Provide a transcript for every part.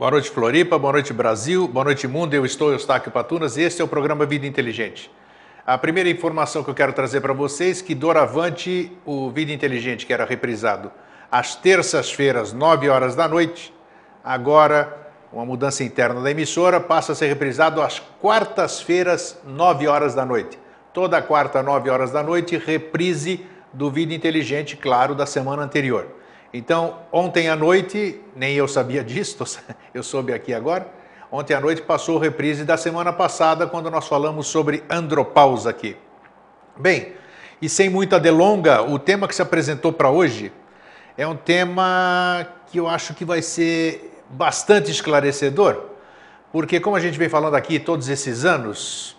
Boa noite, Floripa, boa noite, Brasil, boa noite, mundo. Eu estou Eustáquio Patunas e este é o programa Vida Inteligente. A primeira informação que eu quero trazer para vocês é que doravante o Vida Inteligente, que era reprisado às terças-feiras, 9 horas da noite, agora, uma mudança interna da emissora, passa a ser reprisado às quartas-feiras, 9 horas da noite. Toda quarta, 9 horas da noite, reprise do Vida Inteligente, claro, da semana anterior. Então, ontem à noite, nem eu sabia disso, eu soube aqui agora, ontem à noite passou a reprise da semana passada, quando nós falamos sobre andropausa aqui. Bem, e sem muita delonga, o tema que se apresentou para hoje é um tema que eu acho que vai ser bastante esclarecedor, porque como a gente vem falando aqui todos esses anos,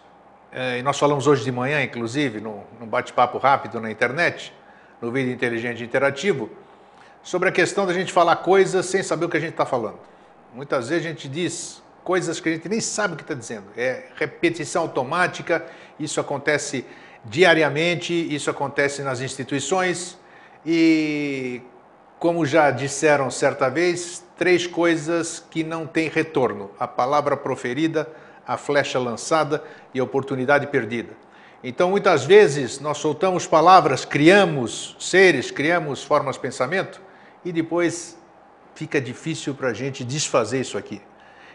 e nós falamos hoje de manhã, inclusive, num bate-papo rápido na internet, no Vida Inteligente Interativo, sobre a questão da gente falar coisas sem saber o que a gente está falando. Muitas vezes a gente diz coisas que a gente nem sabe o que está dizendo. É repetição automática, isso acontece diariamente, isso acontece nas instituições e, como já disseram certa vez, 3 coisas que não têm retorno: a palavra proferida, a flecha lançada e a oportunidade perdida. Então, muitas vezes, nós soltamos palavras, criamos seres, criamos formas de pensamento e depois fica difícil para a gente desfazer isso aqui.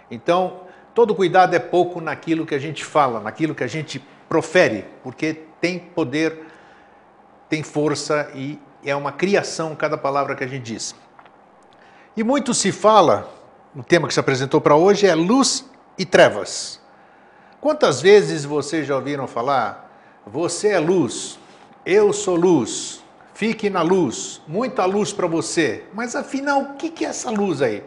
Então, todo cuidado é pouco naquilo que a gente fala, naquilo que a gente profere, porque tem poder, tem força e é uma criação cada palavra que a gente diz. E muito se fala, o tema que se apresentou para hoje é luz e trevas. Quantas vezes vocês já ouviram falar, você é luz, eu sou luz, fique na luz, muita luz para você. Mas afinal, o que é essa luz aí?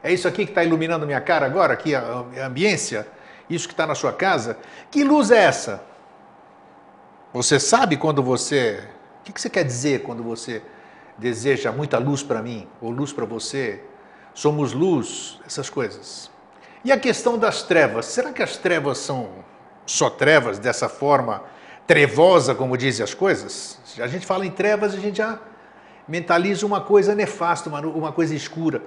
É isso aqui que está iluminando minha cara agora, aqui a ambiência? Isso que está na sua casa? Que luz é essa? Você sabe quando você... O que você quer dizer quando você deseja muita luz para mim, ou luz para você? Somos luz, essas coisas. E a questão das trevas, será que as trevas são só trevas dessa forma trevosa, como dizem as coisas? A gente fala em trevas, a gente já mentaliza uma coisa nefasta, uma coisa escura.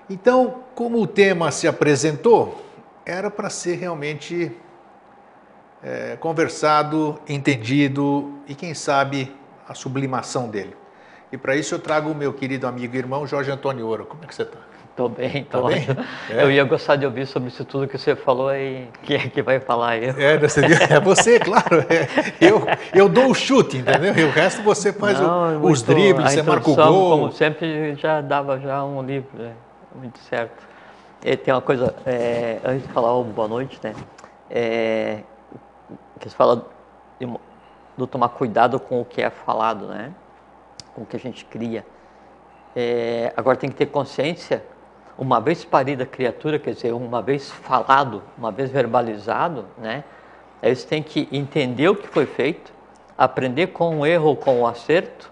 Então, como o tema se apresentou, era para ser realmente conversado, entendido e, quem sabe, a sublimação dele. E para isso eu trago o meu querido amigo e irmão Jorge Antônio Ouro. Como é que você está? Estou bem, Tá bem? Eu ia gostar de ouvir sobre isso tudo que você falou e quem é que vai falar? É você, claro. Eu dou o chute, entendeu? E o resto você faz os dribles, você marca o gol. Como sempre, já dava já um livro, muito certo. E tem uma coisa, antes de falar boa noite, né? Que você fala do tomar cuidado com o que é falado, né? Com o que a gente cria. Agora tem que ter consciência. Uma vez parida a criatura, quer dizer, uma vez falado, uma vez verbalizado, né? Eles têm que entender o que foi feito, aprender com o erro ou com o acerto,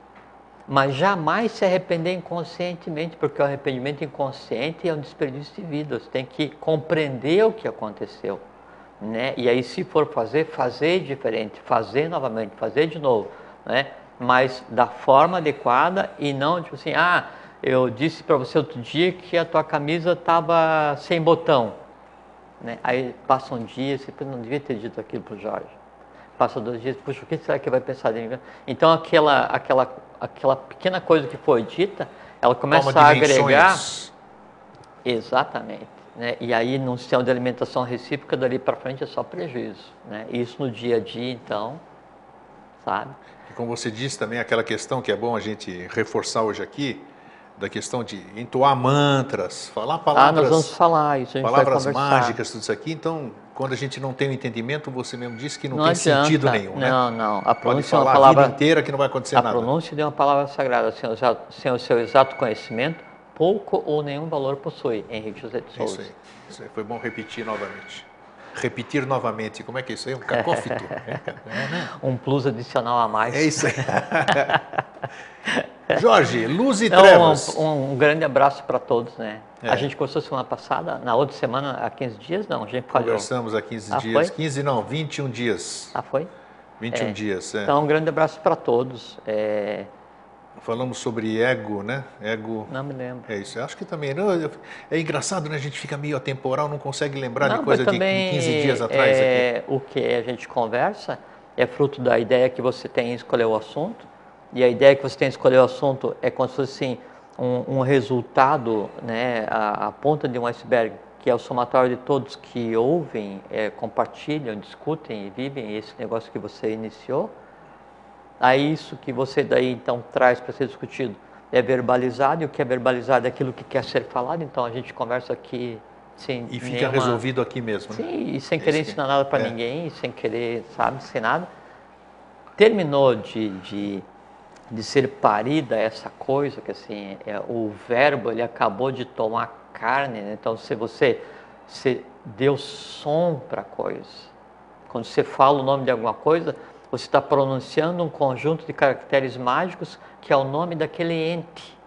mas jamais se arrepender inconscientemente, porque o arrependimento inconsciente é um desperdício de vida. Você tem que compreender o que aconteceu, né? E aí, se for fazer diferente, fazer novamente, fazer de novo, né? Mas da forma adequada e não tipo assim, eu disse para você outro dia que a tua camisa estava sem botão, né? Aí passa um dia, você não devia ter dito aquilo para o Jorge. Passa 2 dias, puxa, o que será que vai pensar de mim? Então aquela pequena coisa que foi dita, ela começa a agregar. Exatamente, né? E aí num sistema de alimentação recíproca, dali para frente é só prejuízo, né? Isso no dia a dia, então, sabe? E como você disse também, aquela questão que é bom a gente reforçar hoje aqui, da questão de entoar mantras, falar palavras... nós vamos falar isso, a gente palavras vai conversar. mágicas, tudo isso aqui. Então, quando a gente não tem o entendimento, você mesmo disse que não tem adianta, sentido nenhum, né? Não. A pronúncia pode falar é uma palavra, a vida inteira que não vai acontecer nada. A pronúncia de uma palavra sagrada, sem o seu exato conhecimento, pouco ou nenhum valor possui. Henrique José de Souza. Isso aí. Foi bom repetir novamente. Repetir novamente. Como é que é isso aí? Um cacófito. Né? Um plus adicional a mais. É isso aí. Jorge, luz e trevas. Um grande abraço para todos, né? A gente conversou semana passada, na outra semana, há 15 dias, não? A gente falhou. Conversamos há 15 dias. Foi? 15 não, 21 dias. Foi? 21 dias, Então, um grande abraço para todos. falamos sobre ego, né? Ego. Não me lembro. É isso. Eu acho que também. Não, é engraçado, né? A gente fica meio atemporal, não consegue lembrar de Não, mas coisa de também 15 dias atrás aqui. o que a gente conversa é fruto da ideia que você tem em escolher o assunto, e a ideia que você tem em escolher o assunto é como se fosse assim, um resultado, né, a ponta de um iceberg, que é o somatório de todos que ouvem, compartilham, discutem e vivem esse negócio que você iniciou. Aí isso que você daí então traz para ser discutido é verbalizado, e o que é verbalizado é aquilo que quer ser falado, então a gente conversa aqui sem E fica nenhuma... resolvido aqui mesmo, né? Sim, e sem querer ensinar nada para ninguém, sem querer, sabe, sem nada. Terminou de ser parida essa coisa, que assim, o verbo ele acabou de tomar carne, né? Então se você deu som para a coisa, quando você fala o nome de alguma coisa, você está pronunciando um conjunto de caracteres mágicos que é o nome daquele ente.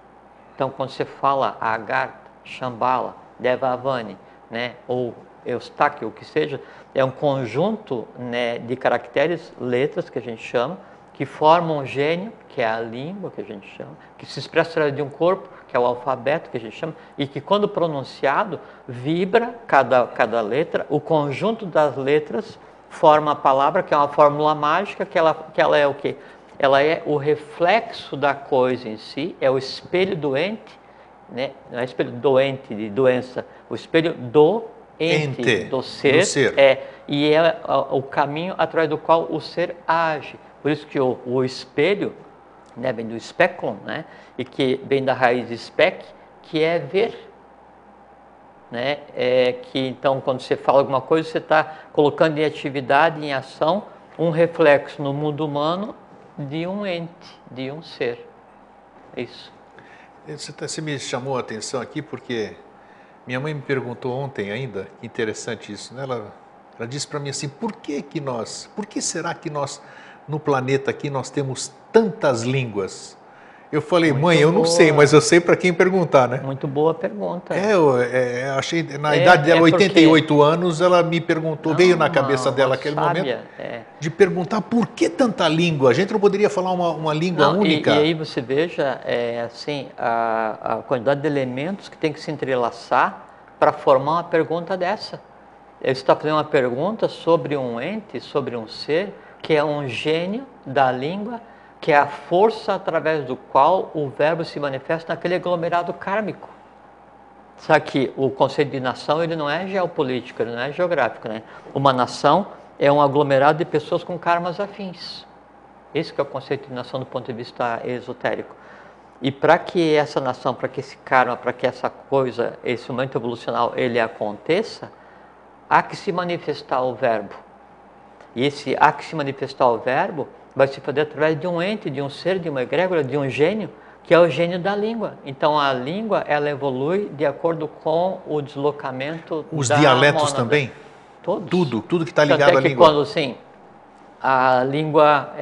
Então quando você fala Agartha, Shambhala, Devavani, né, ou Eustáquio, o que seja, é um conjunto, né, de caracteres, letras que a gente chama, que formam um gênio, que é a língua que a gente chama, que se expressa através de um corpo, que é o alfabeto que a gente chama, e que quando pronunciado, vibra cada letra, o conjunto das letras forma a palavra, que é uma fórmula mágica, que ela é o quê? Ela é o reflexo da coisa em si, é o espelho do ente, né? Não é espelho doente, de doença, o espelho do ente, do ser. E é o caminho através do qual o ser age. Por isso que o espelho, né, vem do speculum, né, e que vem da raiz spec, que é ver. Né, que então quando você fala alguma coisa, você está colocando em atividade, em ação, um reflexo no mundo humano de um ente, de um ser. Isso. Você me chamou a atenção aqui porque minha mãe me perguntou ontem ainda, que interessante isso, né? Ela disse para mim assim, por que será que nós, no planeta aqui, nós temos tantas línguas? Eu falei, mãe, eu não sei, mas eu sei para quem perguntar, né? Muito boa pergunta. Eu achei, na idade dela, 88 anos, ela me perguntou, veio na cabeça dela aquele momento, de perguntar por que tanta língua? A gente não poderia falar uma língua única? E aí você veja, assim, a quantidade de elementos que tem que se entrelaçar para formar uma pergunta dessa. Ele está fazendo uma pergunta sobre um ente, sobre um ser, que é um gênio da língua, que é a força através do qual o verbo se manifesta naquele aglomerado kármico. Sabe que o conceito de nação, ele não é geopolítico, ele não é geográfico, né? Uma nação é um aglomerado de pessoas com karmas afins. Esse que é o conceito de nação do ponto de vista esotérico. E para que essa nação, para que esse karma, para que essa coisa, esse momento evolucional, ele aconteça, há que se manifestar o verbo. E esse há que se manifestar o verbo vai se fazer através de um ente, de um ser, de uma egrégora, de um gênio, que é o gênio da língua. Então a língua, ela evolui de acordo com o deslocamento Os da dialetos mônada. também? Todos. Tudo que está ligado à que língua. Quando, assim, a língua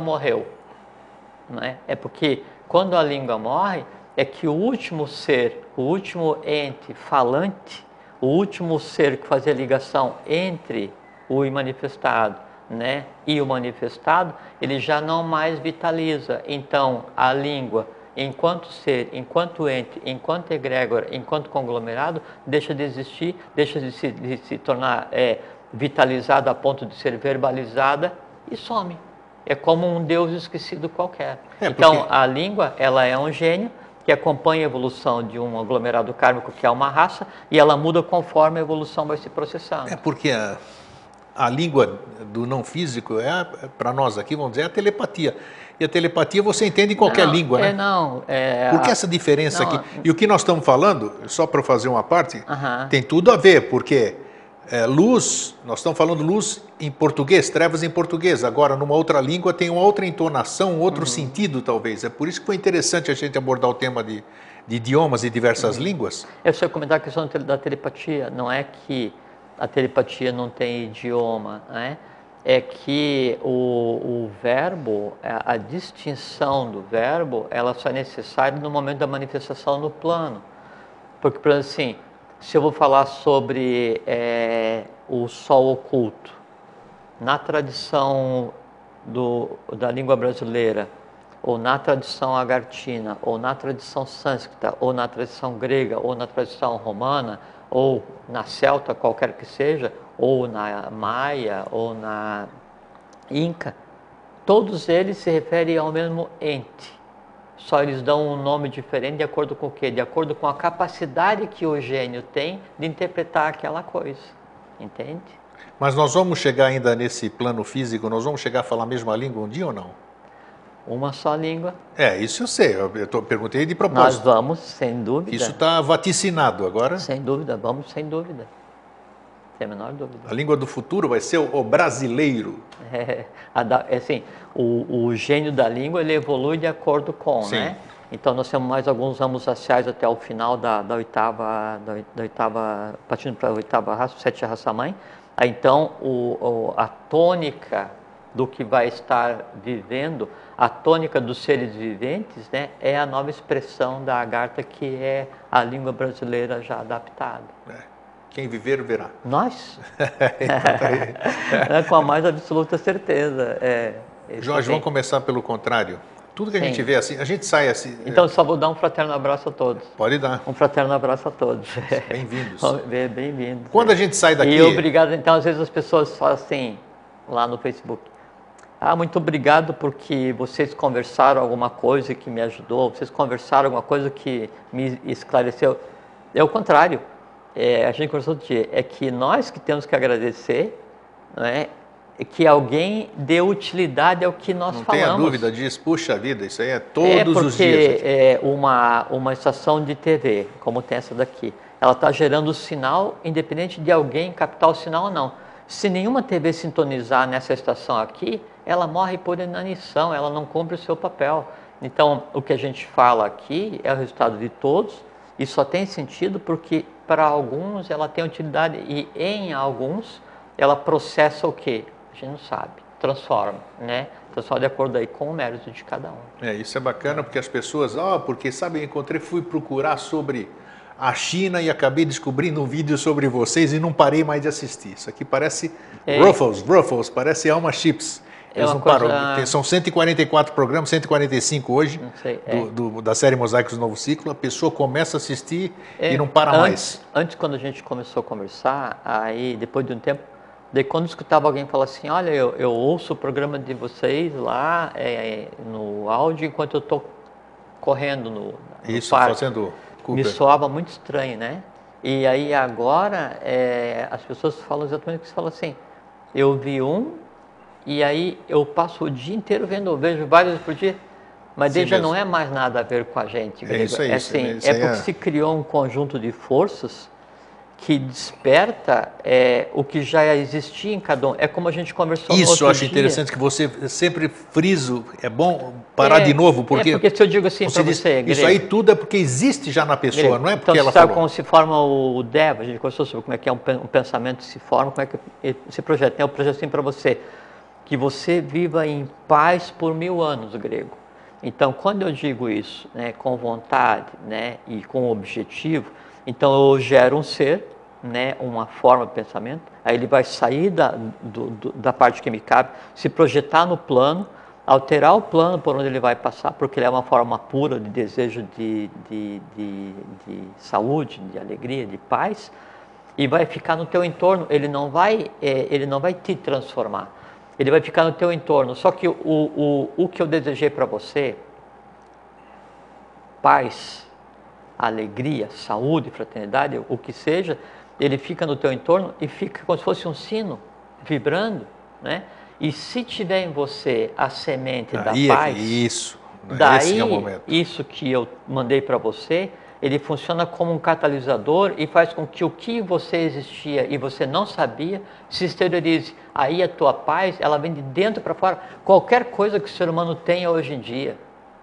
morreu, né? É porque quando a língua morre, é que o último ser, o último ente falante, o último ser que fazia ligação entre o manifestado, né, e o manifestado, ele já não mais vitaliza. Então, a língua, enquanto ser, enquanto ente, enquanto egrégora, enquanto conglomerado, deixa de existir, deixa de se tornar vitalizada a ponto de ser verbalizada e some. É como um Deus esquecido qualquer. Então, a língua, ela é um gênio que acompanha a evolução de um aglomerado kármico, que é uma raça, e ela muda conforme a evolução vai se processando. É porque a língua do não físico para nós aqui, vamos dizer, é a telepatia. E a telepatia você entende em qualquer língua, né? Por que essa diferença aqui? E o que nós estamos falando, só para fazer uma parte, tem tudo a ver, porque luz, nós estamos falando luz em português, trevas em português. Agora, numa outra língua tem uma outra entonação, um outro sentido, talvez. É por isso que foi interessante a gente abordar o tema de idiomas e diversas línguas. Eu só ia comentar a questão da telepatia. Não é que a telepatia não tem idioma, né? É que o verbo, a distinção do verbo, ela só é necessária no momento da manifestação no plano. Porque, por exemplo, assim, se eu vou falar sobre o sol oculto, na tradição da língua brasileira, ou na tradição agartina, ou na tradição sânscrita, ou na tradição grega, ou na tradição romana, ou na celta, qualquer que seja, ou na maia, ou na inca, todos eles se referem ao mesmo ente. Só eles dão um nome diferente de acordo com o quê? De acordo com a capacidade que o gênio tem de interpretar aquela coisa. Entende? Mas nós vamos chegar ainda nesse plano físico, nós vamos chegar a falar a mesma língua um dia ou não? Uma só língua. Isso eu sei, perguntei de propósito. Nós vamos, sem dúvida. Isso está vaticinado agora? Sem dúvida, vamos sem dúvida. Sem a menor dúvida. A língua do futuro vai ser o brasileiro. Assim, o gênio da língua, ele evolui de acordo com, Sim. né? Então, nós temos mais alguns ramos raciais até o final da oitava, partindo para a oitava raça, sétima raça-mãe. Então, a tônica do que vai estar vivendo, a tônica dos seres viventes, né, é a nova expressão da Agartha, que é a língua brasileira já adaptada. Quem viver, verá. Nós? Com a mais absoluta certeza. Jorge, vamos começar pelo contrário. Tudo que a gente vê assim, a gente sai assim... Então, só vou dar um fraterno abraço a todos. Pode dar. Um fraterno abraço a todos. Bem-vindos. Bem-vindos. Quando a gente sai daqui... E obrigado, então, às vezes as pessoas falam assim, lá no Facebook, muito obrigado porque vocês conversaram alguma coisa que me ajudou, vocês conversaram alguma coisa que me esclareceu. É o contrário. A gente conversou outro dia, é que nós que temos que agradecer, não é? Que alguém dê utilidade ao que nós falamos. Não tenha dúvida disso, puxa vida, isso aí é todos os dias. Porque uma estação de TV, como tem essa daqui, ela está gerando sinal independente de alguém captar o sinal ou não. Se nenhuma TV sintonizar nessa estação aqui, ela morre por inanição, ela não cumpre o seu papel. Então, o que a gente fala aqui é o resultado de todos e só tem sentido porque para alguns ela tem utilidade e em alguns ela processa o quê? A gente não sabe, transforma, né? Transforma de acordo aí com o mérito de cada um. Isso é bacana porque as pessoas, porque sabe, fui procurar sobre a China e acabei descobrindo um vídeo sobre vocês e não parei mais de assistir. Isso aqui parece Ruffles, parece Alma Chips. Eles não param. São 144 programas, 145 hoje, da série Mosaicos do Novo Ciclo. A pessoa começa a assistir e não para mais. Antes, quando a gente começou a conversar, aí depois de um tempo, daí quando eu escutava alguém falar assim, olha, eu ouço o programa de vocês lá no áudio enquanto eu estou correndo no parque. Fazendo Cooper. Me soava muito estranho, né? E aí agora as pessoas falam exatamente o que você fala assim, eu vi e aí eu passo o dia inteiro vejo vários por dia, mas daí já não é mais nada a ver com a gente. Isso aí. Porque se criou um conjunto de forças que desperta o que já existia em cada um. É como a gente conversou no outro dia. Isso eu acho interessante que você sempre friso, é bom parar de novo, porque se eu digo assim para você, isso aí tudo é porque existe já na pessoa, não é porque então, ela sabe falou. como se forma o Deva? A gente conversou sobre como é que um pensamento se forma, como é que esse projeto. Tem um projeto assim para você, que você viva em paz por 1000 anos, grego. Então, quando eu digo isso, né, com vontade, né, e com objetivo, então eu gero um ser, né, uma forma de pensamento, aí ele vai sair da parte que me cabe, se projetar no plano, alterar o plano por onde ele vai passar, porque ele é uma forma pura de desejo de saúde, de alegria, de paz, e vai ficar no teu entorno, ele não vai te transformar, ele vai ficar no teu entorno. Só que o que eu desejei para você, paz, alegria, saúde, fraternidade, o que seja, ele fica no teu entorno e fica como se fosse um sino vibrando, né? E se tiver em você a semente da paz, daí isso que eu mandei para você, ele funciona como um catalisador e faz com que o que você existia e você não sabia se exteriorize. Aí a tua paz, ela vem de dentro para fora. Qualquer coisa que o ser humano tenha hoje em dia,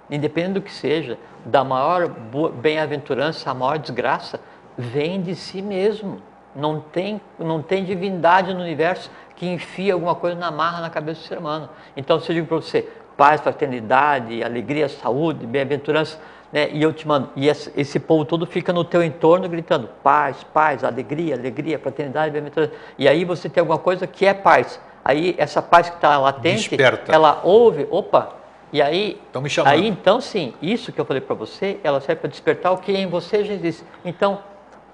independente do que seja, da maior bem-aventurança, a maior desgraça, vem de si mesmo. Não tem divindade no universo que enfia alguma coisa na marra na cabeça do ser humano. Então, se eu digo para você, paz, fraternidade, alegria, saúde, bem-aventurança, né? E eu te mando, e esse povo todo fica no teu entorno gritando paz, paz, alegria, alegria, fraternidade, bem-aventurança. E aí você tem alguma coisa que é paz. Aí essa paz que está latente, desperta. Ela ouve, opa, E aí, estão me chamando. Aí então sim, isso que eu falei para você, ela serve para despertar o que em você já existe. Então,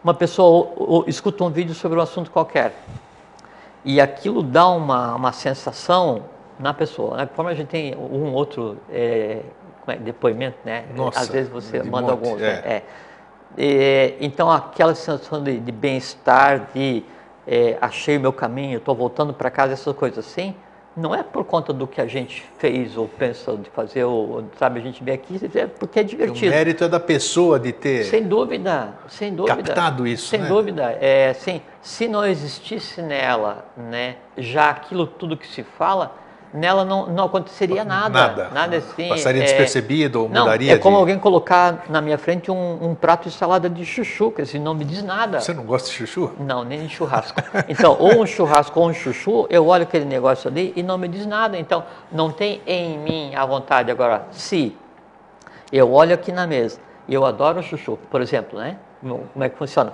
uma pessoa escuta um vídeo sobre um assunto qualquer e aquilo dá uma sensação na pessoa, né? Como a gente tem um outro depoimento, né? Nossa, às vezes você manda monte, alguns, né? Então aquela sensação de bem-estar, de achei o meu caminho, estou voltando para casa, essas coisas assim, não é por conta do que a gente fez ou pensou de fazer, ou sabe, a gente vem aqui porque é divertido. O mérito é da pessoa de ter sem dúvida, captado isso, sem né? dúvida. Assim, se não existisse nela, né, já aquilo tudo que se fala, nela não aconteceria nada. Nada assim. Passaria despercebido ou não, mudaria é como de... alguém colocar na minha frente um prato de salada de chuchu, que assim, não me diz nada. Você não gosta de chuchu? Não, nem de churrasco. Então, ou um churrasco ou um chuchu, eu olho aquele negócio ali e não me diz nada. Então, não tem em mim a vontade. Agora, se eu olho aqui na mesa e eu adoro chuchu, por exemplo, né? Como é que funciona?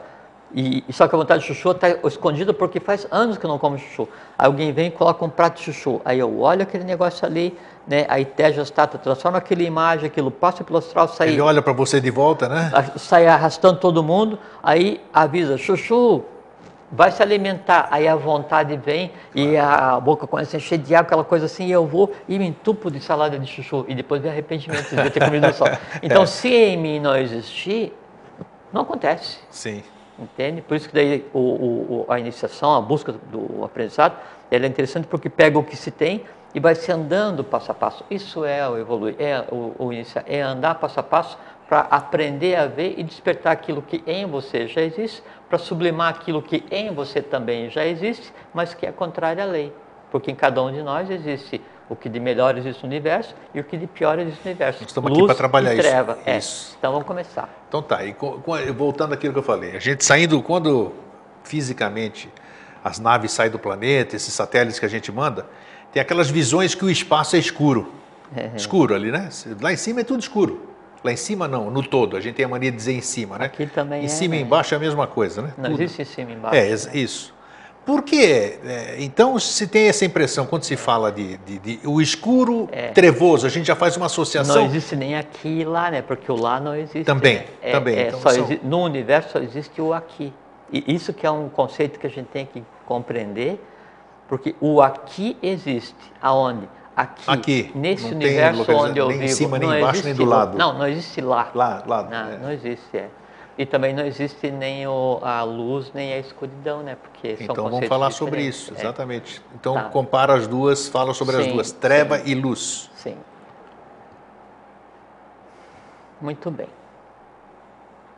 E só que a vontade de chuchu está escondida porque faz anos que eu não como chuchu. Aí alguém vem e coloca um prato de chuchu. Aí eu olho aquele negócio ali, né? Aí teja as tatas, transforma aquela imagem, aquilo passa pelo astral, sai... Ele olha para você de volta, né? Sai arrastando todo mundo, aí avisa, chuchu, vai se alimentar. Aí a vontade vem e a boca começa a encher de água, aquela coisa assim, e eu vou e me entupo de salada de chuchu. E depois vem arrependimento de ter comido só. Então, se em mim não existir, não acontece. Sim. Entende? Por isso que daí a iniciação, a busca do aprendizado, ela é interessante porque pega o que se tem e vai se andando passo a passo. Isso é o evoluir, é andar passo a passo para aprender a ver e despertar aquilo que em você já existe, para sublimar aquilo que em você também já existe, mas que é contrário à lei. Porque em cada um de nós existe o que de melhor existe no universo e o que de pior existe no universo. Nós estamos aqui para trabalhar e treva. isso. Então vamos começar. Então tá, e voltando àquilo que eu falei, a gente saindo, quando fisicamente as naves saem do planeta, esses satélites que a gente manda, tem aquelas visões que o espaço é escuro. Escuro ali, né? Lá em cima é tudo escuro. Lá em cima não, no todo. A gente tem a mania de dizer em cima, né? Aqui também em cima e embaixo é a mesma coisa, né? Não tudo. existe em cima e embaixo. Isso. Por quê? Então, se tem essa impressão, quando se fala de o escuro trevoso, a gente já faz uma associação... Não existe nem aqui e lá, né? Porque o lá não existe. Também, né? também. Então, no universo só existe o aqui. E isso que é um conceito que a gente tem que compreender, porque o aqui existe. Aonde? Aqui. Nesse universo onde eu vivo. Nem em cima, nem embaixo, nem do lado. Não existe lá. Lá. Não existe, E também não existe nem a luz, nem a escuridão, né? Porque são então vamos falar sobre isso, exatamente. Então compara as duas, fala sobre as duas, treva e luz. Sim. Muito bem.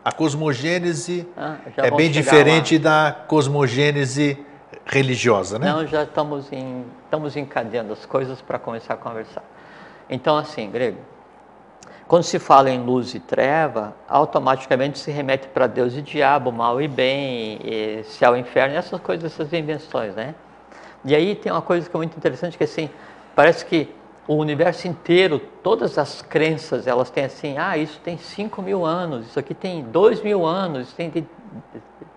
A cosmogênese é bem diferente da cosmogênese religiosa, né? Não, já estamos encadeando as coisas para começar a conversar. Então, assim, Grego, quando se fala em luz e treva, automaticamente se remete para Deus e diabo, mal e bem, céu e inferno, essas coisas, essas invenções, né? E aí tem uma coisa que é muito interessante, que assim, parece que o universo inteiro, todas as crenças, elas têm assim, isso tem 5.000 anos, isso aqui tem 2.000 anos, isso tem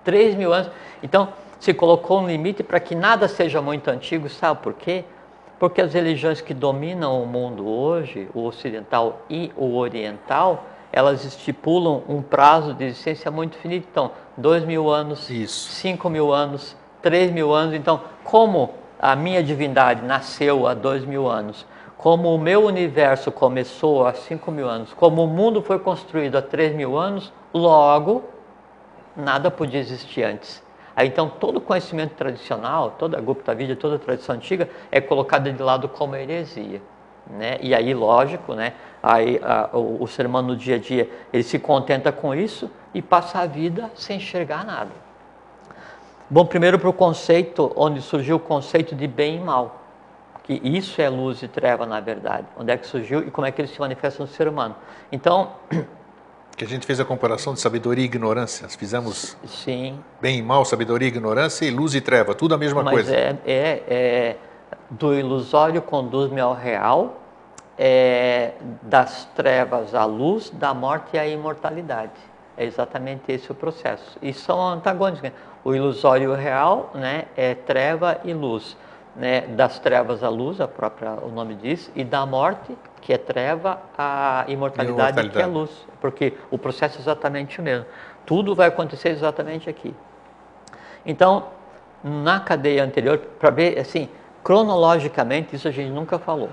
3.000 anos. Então, se colocou um limite para que nada seja muito antigo, sabe por quê? Porque as religiões que dominam o mundo hoje, o ocidental e o oriental, elas estipulam um prazo de existência muito finito. Então, 2.000 anos, 5.000 anos, 3.000 anos. Então, como a minha divindade nasceu há 2.000 anos, como o meu universo começou há 5.000 anos, como o mundo foi construído há 3.000 anos, logo, nada podia existir antes. Aí, então, todo conhecimento tradicional, toda a Gupta Vidya, toda a tradição antiga é colocada de lado como heresia, né? E aí, lógico, né? Aí, o ser humano no dia a dia, ele se contenta com isso e passa a vida sem enxergar nada. Bom, primeiro para o conceito, onde surgiu o conceito de bem e mal, que isso é luz e treva, na verdade. Onde é que surgiu e como é que ele se manifesta no ser humano. Então... Que a gente fez a comparação de sabedoria e ignorância. Nós fizemos bem e mal, sabedoria e ignorância, e luz e treva, tudo a mesma coisa. Mas do ilusório conduz-me ao real, das trevas à luz, da morte à imortalidade. É exatamente esse o processo. E são antagônicos, né? O ilusório e o real, né, é treva e luz. né, das trevas à luz, o nome diz, e da morte, que é treva, à imortalidade, que é luz. Porque o processo é exatamente o mesmo. Tudo vai acontecer exatamente aqui. Então, na cadeia anterior, para ver, assim, cronologicamente, isso a gente nunca falou.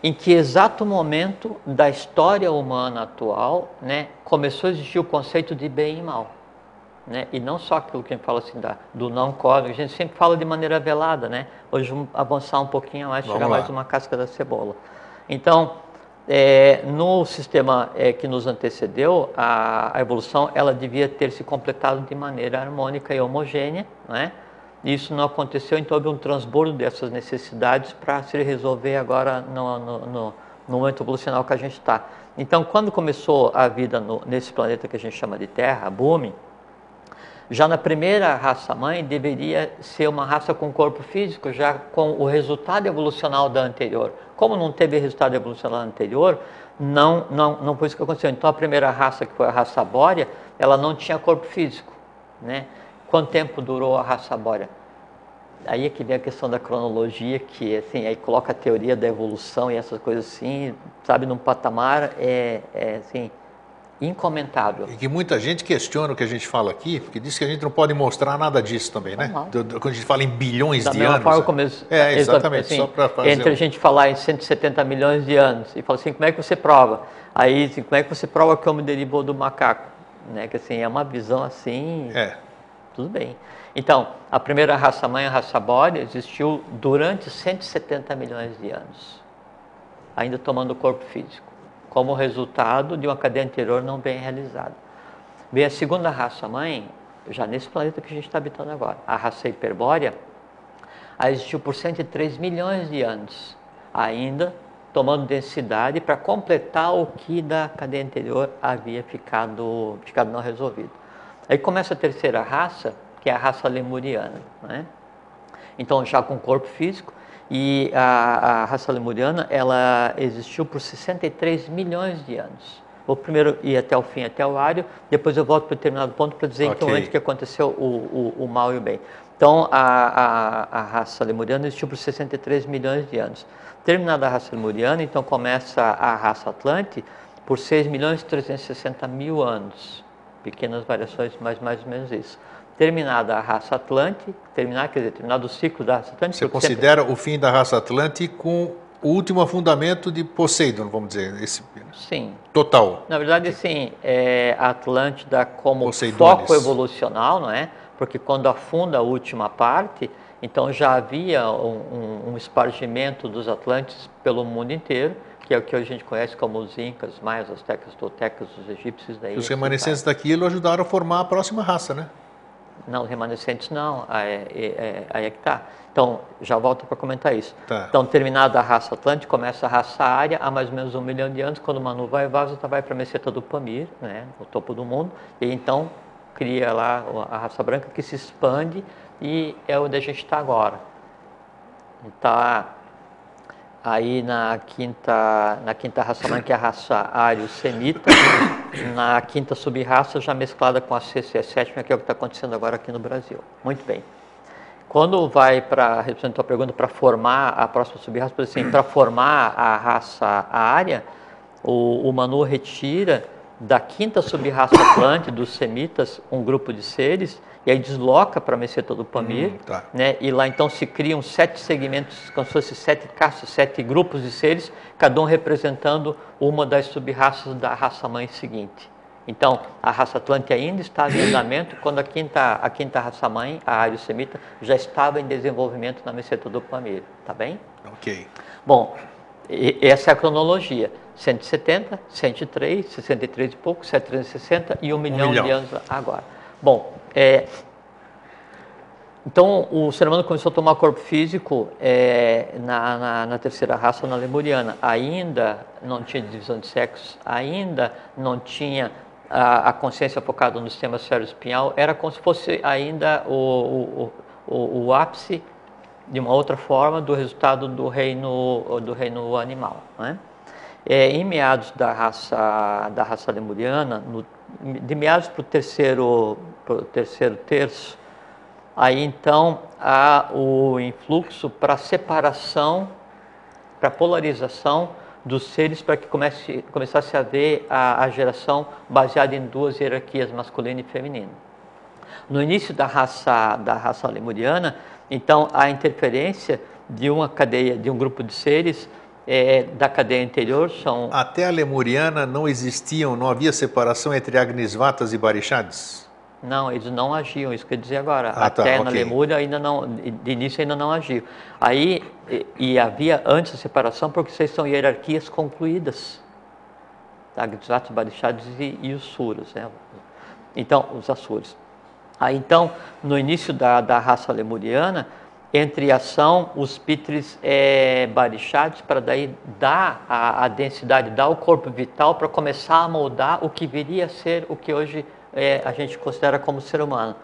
Em que exato momento da história humana atual, né, começou a existir o conceito de bem e mal. Né? E não só aquilo que a gente fala assim do não cósmico, a gente sempre fala de maneira velada, né? Hoje vamos avançar um pouquinho mais, chegar mais uma casca da cebola. Então, no sistema que nos antecedeu, a evolução ela devia ter se completado de maneira harmônica e homogênea, né? Isso não aconteceu, então houve um transbordo dessas necessidades para se resolver agora no momento evolucional que a gente está. Então, quando começou a vida nesse planeta que a gente chama de Terra, Bumi, já na primeira raça-mãe deveria ser uma raça com corpo físico, já com o resultado evolucional da anterior. Como não teve resultado evolucional anterior, não foi isso que aconteceu. Então a primeira raça, que foi a raça bórea, ela não tinha corpo físico, né? Quanto tempo durou a raça bórea? Aí é que vem a questão da cronologia, que assim, aí coloca a teoria da evolução e essas coisas assim, sabe, num patamar assim, incomentável. E que muita gente questiona o que a gente fala aqui, porque diz que a gente não pode mostrar nada disso também, né? Quando a gente fala em bilhões de anos. Forma como exatamente. Assim, só para fazer entre a gente falar em 170 milhões de anos e falar assim, como é que você prova? Aí, assim, como é que você prova que o homem derivou do macaco? Né? Que assim, é uma visão assim, tudo bem. Então, a primeira raça-mãe, a raça bórea, existiu durante 170 milhões de anos, ainda tomando corpo físico, como resultado de uma cadeia anterior não bem realizada. Vem a segunda raça-mãe, já nesse planeta que a gente está habitando agora, a raça hiperbórea, existiu por 103 milhões de anos, ainda tomando densidade para completar o que da cadeia anterior havia ficado não resolvido. Aí começa a terceira raça, que é a raça lemuriana, né? Então, já com corpo físico, e a raça lemuriana, ela existiu por 63 milhões de anos. Vou primeiro ir até o fim, até o Ário, depois eu volto para determinado ponto para dizer então antes que aconteceu o mal e o bem. Então, a raça lemuriana existiu por 63 milhões de anos. Terminada a raça lemuriana, então começa a raça Atlante por 6 milhões e 360 mil anos. Pequenas variações, mas mais ou menos isso. Terminada a raça Atlante, terminado o ciclo da raça Atlante... Você considera o fim da raça Atlante com o último afundamento de Poseidon, vamos dizer, esse sim. Total. Na verdade, sim, a Atlântida como foco evolucional, não é? Porque quando afunda a última parte, então já havia um espargimento dos Atlantes pelo mundo inteiro, que é o que a gente conhece como os Incas, Maias, Aztecas, Toltecas, os egípcios. Daí os remanescentes daquilo ajudaram a formar a próxima raça, né? Não, remanescentes não, aí é que tá. Então, já volto para comentar isso. Tá. Então, terminada a raça Atlântica, começa a raça Ária, há mais ou menos 1 milhão de anos, quando o Manu vai para a meseta do Pamir, né, o topo do mundo, e então cria lá a raça branca que se expande e é onde a gente está agora. Está aí na quinta raça-mãe, que é a raça ário-semita, na quinta sub-raça já mesclada com a sexta e a sétima, que é o que está acontecendo agora aqui no Brasil. Muito bem. Quando vai para, respondendo a tua pergunta, para formar a próxima sub-raça, assim, para formar a raça área, o Manu retira da quinta sub-raça Atlante, dos semitas, um grupo de seres, e aí desloca para a meseta do Pamir, né? E lá então se criam 7 segmentos, como se fossem 7 castas, 7 grupos de seres, cada um representando uma das sub-raças da raça-mãe seguinte. Então, a raça Atlante ainda está em andamento, quando a quinta raça-mãe, a ário-semita, já estava em desenvolvimento na meseta do Pamir, tá bem? Ok. Bom, essa é a cronologia. 170, 103, 63 e pouco, 760 e 1 milhão de anos agora. Bom, então o ser humano começou a tomar corpo físico na terceira raça, na lemuriana. Ainda não tinha divisão de sexos, ainda não tinha a consciência focada no sistema cérebro-espinhal, era como se fosse ainda o ápice de uma outra forma do resultado do reino animal, né? Em meados da raça lemuriana, de meados para o terceiro terço Aí então há o influxo para separação, para polarização dos seres, para que começasse a haver a geração baseada em duas hierarquias, masculina e feminina. No início da raça lemuriana, então a interferência de uma cadeia, de um grupo de seres da cadeia anterior são... Até a lemuriana não existiam, não havia separação entre Agnisvatas e Barishads? Não, eles não agiam, isso que eu ia dizer agora. Ah, Até tá, na ok. Lemúria ainda não, de início ainda não agiam. Aí, e havia antes a separação porque vocês são hierarquias concluídas. Tá? Agnisvatas, Barishads e os Suras, né? Então, os Asuras. Aí então, no início da raça lemuriana, entre ação, os Pitris Barishads, para daí dar a densidade, dar o corpo vital para começar a moldar o que viria a ser o que hoje a gente considera como ser humano.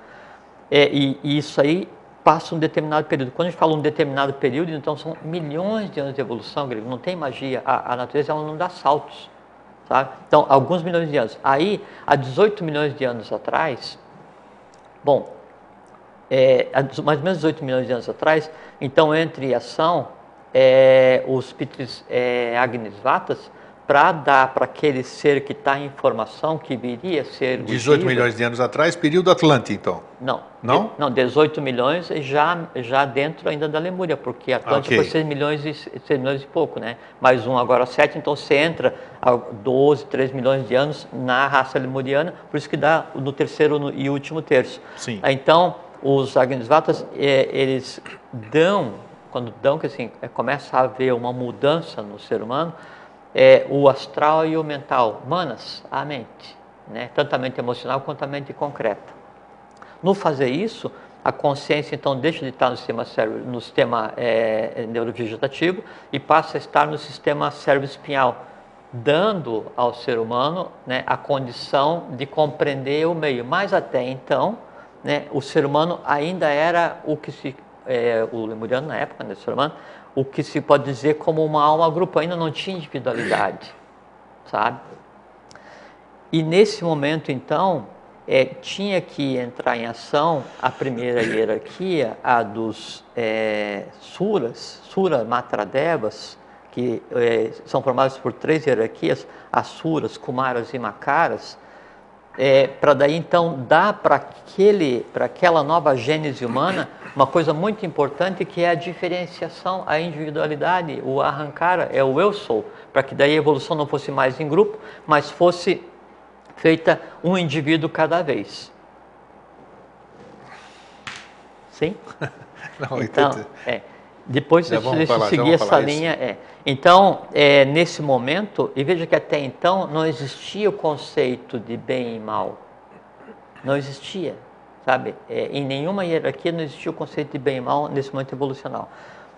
E isso aí passa um determinado período. Quando a gente fala um determinado período, então são milhões de anos de evolução, Grego. Não tem magia. A natureza ela não dá saltos. Sabe? Então, alguns milhões de anos. Aí, há 18 milhões de anos atrás, bom, mais ou menos 18 milhões de anos atrás, então entre ação, os Pitris Agnisvatas, para dar para aquele ser que está em formação, que viria a ser... 18 milhões de anos atrás, período Atlântico, então? Não. Não? Não, 18 milhões já dentro ainda da Lemúria, porque Atlântico foi 6 milhões e pouco, né? Mais um agora 7, então você entra a 12, 13 milhões de anos na raça lemuriana, por isso que dá no terceiro e último terço. Sim. Então, os Agnisvatas, eles dão, quando dão, que assim, começa a haver uma mudança no ser humano, o astral e o mental, manas, a mente, né? Tanto a mente emocional quanto a mente concreta. No fazer isso, a consciência então deixa de estar no sistema neurovegetativo e passa a estar no sistema cérebro-espinhal, dando ao ser humano, né, a condição de compreender o meio. Mas até então, né, o ser humano ainda era o que o lemuriano na época, né, o ser humano, o que se pode dizer como uma alma-grupo, ainda não tinha individualidade, sabe? E nesse momento, então, tinha que entrar em ação a primeira hierarquia, a dos Sura Matradevas, que são formados por 3 hierarquias, Asuras, Kumaras e Makaras, para daí então dar para aquela nova gênese humana uma coisa muito importante, que é a diferenciação, a individualidade, o Ahankara, o eu sou, para que daí a evolução não fosse mais em grupo, mas fosse feita um indivíduo cada vez. Sim? Não, então, depois deixa eu seguir essa linha. Então, nesse momento, e veja que até então não existia o conceito de bem e mal. Não existia, sabe? Em nenhuma hierarquia não existia o conceito de bem e mal nesse momento evolucional.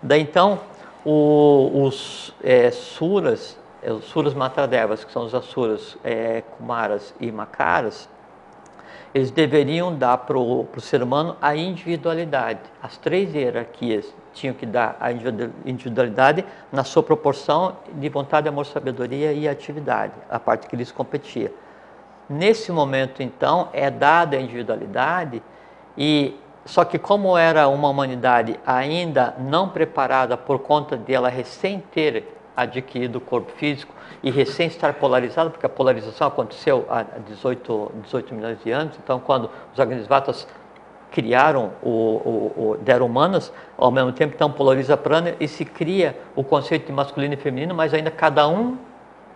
Daí então, os Suras Matradevas, que são os Asuras, Kumaras e Makaras, eles deveriam dar para o ser humano a individualidade. As 3 hierarquias tinham que dar a individualidade na sua proporção de vontade, amor, sabedoria e atividade, a parte que lhes competia. Nesse momento, então, é dada a individualidade, só que como era uma humanidade ainda não preparada por conta de ela recém ter adquirido o corpo físico e recém estar polarizado, porque a polarização aconteceu há 18 milhões de anos, então quando os Agnisvatas criaram, deram manas, ao mesmo tempo então polariza prana e se cria o conceito de masculino e feminino, mas ainda cada um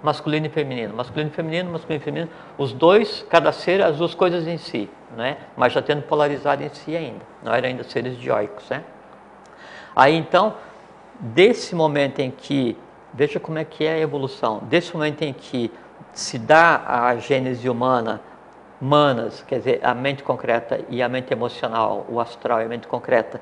masculino e feminino, masculino e feminino, masculino e feminino, os dois, cada ser, as 2 coisas em si, né? Mas já tendo polarizado em si ainda, não eram ainda seres dioicos, né? Aí então, desse momento em que, veja como é que é a evolução, desse momento em que se dá a gênese humana, manas, quer dizer, a mente concreta e a mente emocional, o astral e a mente concreta,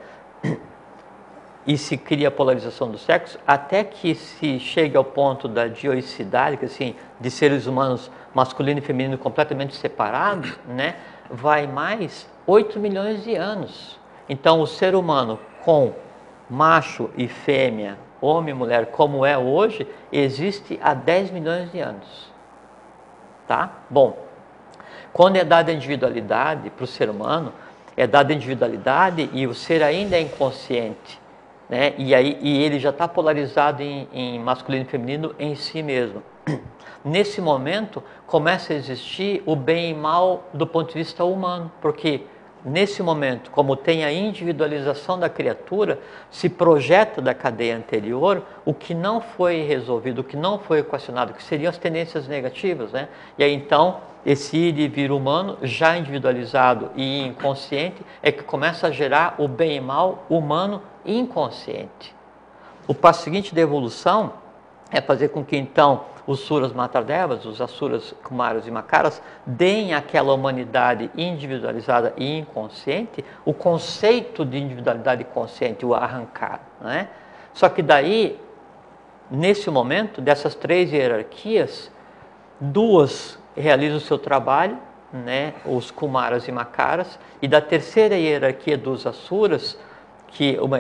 e se cria a polarização do sexo, até que se chegue ao ponto da dioicidade, que assim, de seres humanos masculino e feminino completamente separados, né, vai mais 8 milhões de anos. Então, o ser humano com macho e fêmea, homem e mulher, como é hoje, existe há 10 milhões de anos. Tá? Bom, quando é dada a individualidade para o ser humano, é dada individualidade e o ser ainda é inconsciente, né? E ele já está polarizado em masculino e feminino em si mesmo. Nesse momento começa a existir o bem e mal do ponto de vista humano, porque nesse momento, como tem a individualização da criatura, se projeta da cadeia anterior o que não foi resolvido, o que não foi equacionado, que seriam as tendências negativas, né? E aí então, esse ir e vir humano, já individualizado e inconsciente, é que começa a gerar o bem e mal humano inconsciente. O passo seguinte da evolução é fazer com que então os Suras Matardevas, os Asuras, Kumaras e Makaras, deem àquela humanidade individualizada e inconsciente o conceito de individualidade consciente, o arrancar, né? Só que daí, nesse momento, dessas 3 hierarquias, 2 realizam o seu trabalho, né? Os Kumaras e Makaras, e da terceira hierarquia dos Asuras, que uma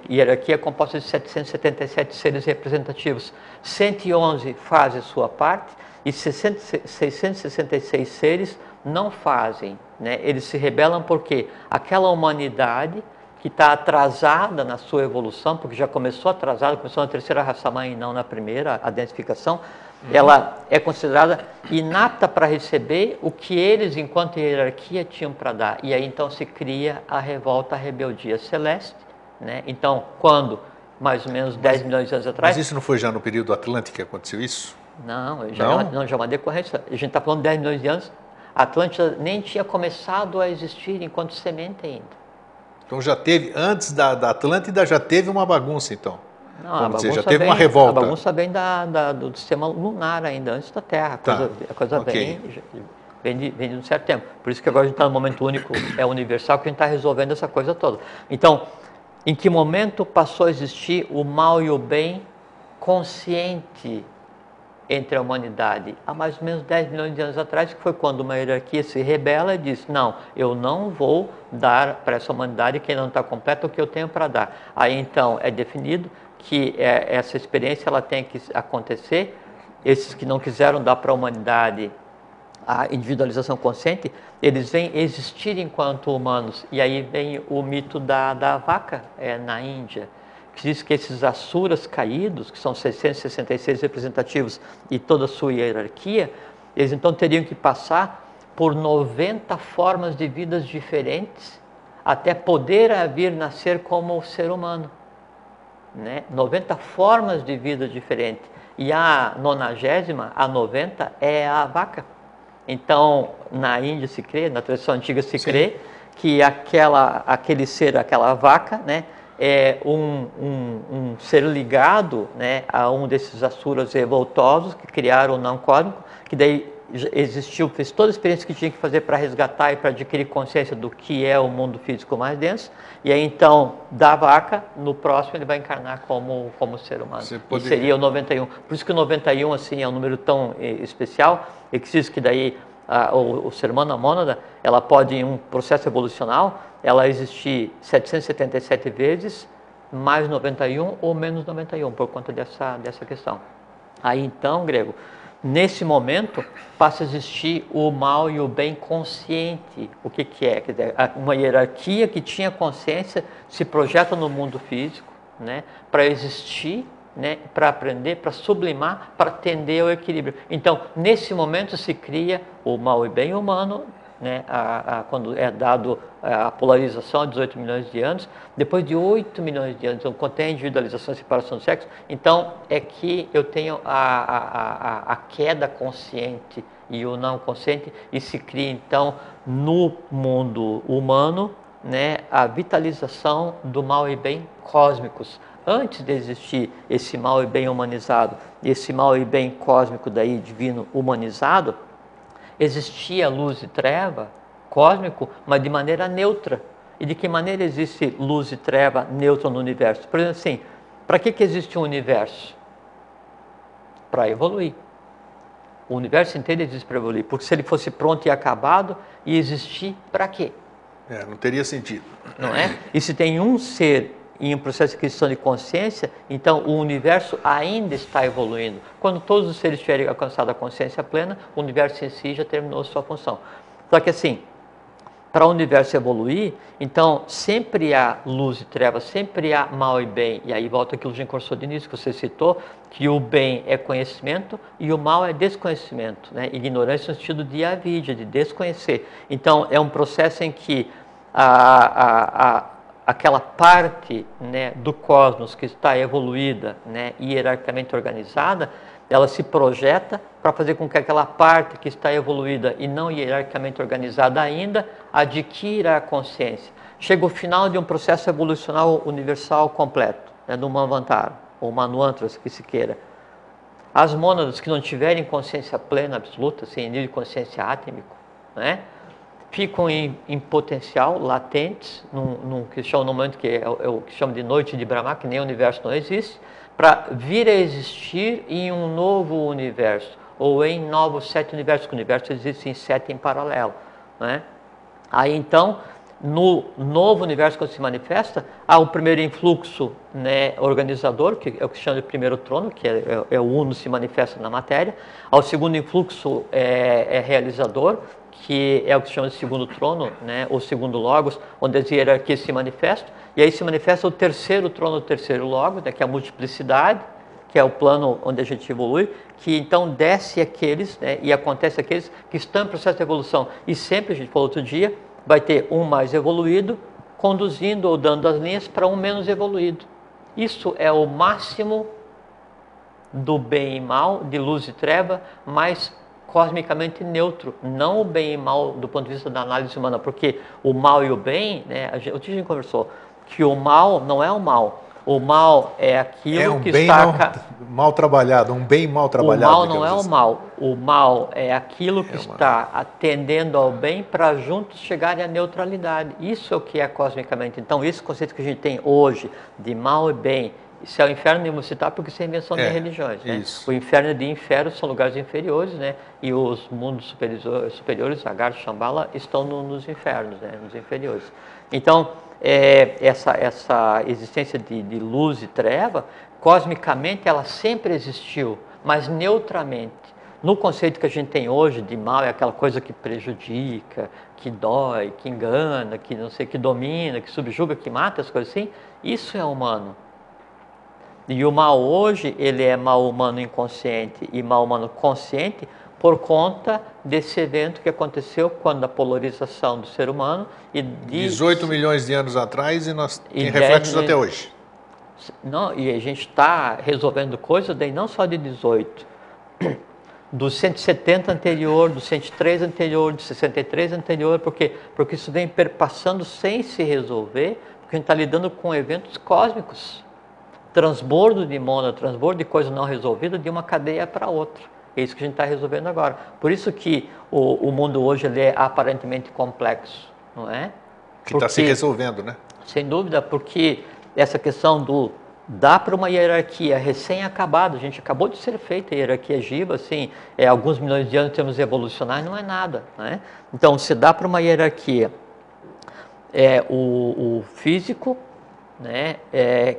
hierarquia composta de 777 seres representativos, 111 fazem a sua parte e 666 seres não fazem, né? Eles se rebelam porque aquela humanidade que está atrasada na sua evolução, porque já começou atrasada, começou na terceira raça-mãe e não na primeira, a densificação, ela é considerada inapta para receber o que eles, enquanto hierarquia, tinham para dar. E aí então se cria a revolta, a rebeldia celeste, né? Então, quando, mais ou menos 10 milhões de anos atrás... Mas isso não foi já no período Atlântico que aconteceu isso? Não, já é uma decorrência. A gente está falando de 10 milhões de anos, a Atlântida nem tinha começado a existir enquanto semente ainda. Então já teve, antes da Atlântida, já teve uma bagunça então? Não, a bagunça já teve uma revolta. A bagunça vem do sistema lunar ainda, antes da Terra. A coisa vem de um certo tempo. Por isso que agora a gente está no momento único, é universal, que a gente está resolvendo essa coisa toda. Então, em que momento passou a existir o mal e o bem consciente entre a humanidade? Há mais ou menos 10 milhões de anos atrás, que foi quando uma hierarquia se rebela e diz: não, eu não vou dar para essa humanidade que ainda não está completa o que eu tenho para dar. Aí então é definido que essa experiência ela tem que acontecer. Esses que não quiseram dar para a humanidade a individualização consciente, eles vêm existir enquanto humanos. E aí vem o mito da vaca na Índia, que diz que esses asuras caídos, que são 666 representativos e toda a sua hierarquia, eles então teriam que passar por 90 formas de vidas diferentes até poder vir nascer como ser humano, né? 90 formas de vida diferentes. E a 90ª, a 90, é a vaca. Então, na Índia se crê, na tradição antiga se crê, que aquele ser, aquela vaca, né, é um ser ligado, né, a um desses asuras revoltosos que criaram o não cósmico, que daí existiu, fez toda a experiência que tinha que fazer para resgatar e para adquirir consciência do que é o mundo físico mais denso. E aí então, da vaca, no próximo ele vai encarnar como ser humano. E seria o 91. Por isso que o 91 assim, é um número tão especial, e que diz que daí o ser humano, a mônada, ela pode, em um processo evolucional, ela existir 777 vezes, mais 91 ou menos 91, por conta dessa questão. Aí então, Grego, nesse momento, passa a existir o mal e o bem consciente. O que é? Quer dizer, uma hierarquia que tinha consciência se projeta no mundo físico, né, para existir, né, para aprender, para sublimar, para tender ao equilíbrio. Então, nesse momento se cria o mal e bem humano, né, quando é dado a polarização há 18 milhões de anos, depois de 8 milhões de anos, então, quando tem a individualização e separação do sexo, então é que eu tenho a queda consciente e o não consciente, e se cria então no mundo humano, né, a vitalização do mal e bem cósmicos. Antes de existir esse mal e bem humanizado, esse mal e bem cósmico daí divino humanizado, existia luz e treva cósmico, mas de maneira neutra. E de que maneira existe luz e treva neutra no universo? Por exemplo, assim, para que existe um universo? Para evoluir. O universo inteiro existe para evoluir, porque se ele fosse pronto e acabado, ia existir para quê? Não teria sentido. Não é? E se tem um ser em um processo de aquisição de consciência, então o universo ainda está evoluindo. Quando todos os seres tiverem alcançado a consciência plena, o universo em si já terminou sua função. Só que assim, para o universo evoluir, então sempre há luz e trevas, sempre há mal e bem. E aí volta aquilo que a gente conversou de início, que você citou, que o bem é conhecimento e o mal é desconhecimento, né? Ignorância no sentido de avidia, de desconhecer. Então é um processo em que aquela parte, né, do cosmos que está evoluída, né, hierarquicamente organizada, ela se projeta para fazer com que aquela parte que está evoluída e não hierarquicamente organizada ainda adquira a consciência. Chega o final de um processo evolucional universal completo, né, do Manvantara, ou Manvantara, que se queira. As mônadas que não tiverem consciência plena, absoluta, sem nível de consciência átmico, né, ficam em potencial, latentes, num que chama, no momento que é o que chama de noite de Brahma, que nem o universo não existe, para vir a existir em um novo universo, ou em novos 7 universos, que o universo existe em 7 em paralelo, né? Aí então, no novo universo que se manifesta, há o primeiro influxo, né, organizador, que é o que se chama de primeiro trono, que é o uno se manifesta na matéria. Há o segundo influxo realizador, que é o que se chama de segundo trono, né, ou segundo logos, onde as hierarquias se manifestam. E aí se manifesta o terceiro trono, o terceiro logos, né, que é a multiplicidade, que é o plano onde a gente evolui, que então desce aqueles, né, e acontece aqueles que estão em processo de evolução. E sempre, a gente falou outro dia, vai ter um mais evoluído conduzindo ou dando as linhas para um menos evoluído. Isso é o máximo do bem e mal, de luz e treva, mas cosmicamente neutro, não o bem e mal do ponto de vista da análise humana, porque o mal e o bem, né, a gente conversou, que o mal não é o mal. O mal é aquilo que está... mal trabalhado, um bem mal trabalhado. O mal não é o mal. O mal é aquilo que está atendendo ao bem para juntos chegarem à neutralidade. Isso é o que é cosmicamente. Então, esse conceito que a gente tem hoje de mal e bem, isso é o inferno, eu vou citar porque isso é invenção de religiões. Né? O inferno e de inferno são lugares inferiores, né? E os mundos superiores, Agartha, Shambhala, estão nos infernos, né? Nos inferiores. Então, essa existência de luz e treva, cosmicamente ela sempre existiu, mas neutramente. No conceito que a gente tem hoje de mal, é aquela coisa que prejudica, que dói, que engana, que não sei, que domina, que subjuga, que mata, as coisas assim, isso é humano. E o mal hoje, ele é mal humano inconsciente e mal humano consciente por conta desse evento que aconteceu quando a polarização do ser humano... 18 milhões de anos atrás e nós temos reflexos até hoje. Não, e a gente está resolvendo coisas daí não só de 18, do 170 anterior, do 103 anterior, do 63 anterior, porque isso vem perpassando sem se resolver, porque a gente está lidando com eventos cósmicos. Transbordo de mônada, transbordo de coisa não resolvida de uma cadeia para outra. É isso que a gente está resolvendo agora. Por isso que o mundo hoje ele é aparentemente complexo, não é? Que está se resolvendo, né? Sem dúvida, porque essa questão dá para uma hierarquia recém-acabada, a gente acabou de ser feita a hierarquia Jiva, assim, alguns milhões de anos temos evolucionar e não é nada, né? Então, se dá para uma hierarquia o físico, né,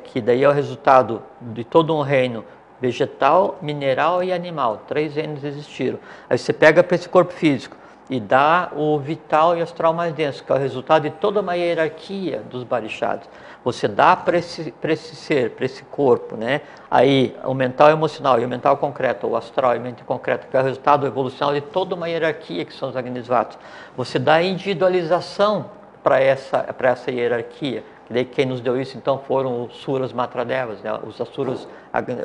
que daí é o resultado de todo um reino vegetal, mineral e animal. 3 reinos existiram. Aí você pega para esse corpo físico e dá o vital e astral mais denso, que é o resultado de toda uma hierarquia dos barichados. Você dá para esse ser, para esse corpo, né? Aí o mental e emocional e o mental concreto, o astral e a mente concreta, que é o resultado evolucional de toda uma hierarquia que são os Agnisvatas. Você dá individualização para essa hierarquia. Que daí quem nos deu isso então foram os Suras Matradevas, né? Os Asuras,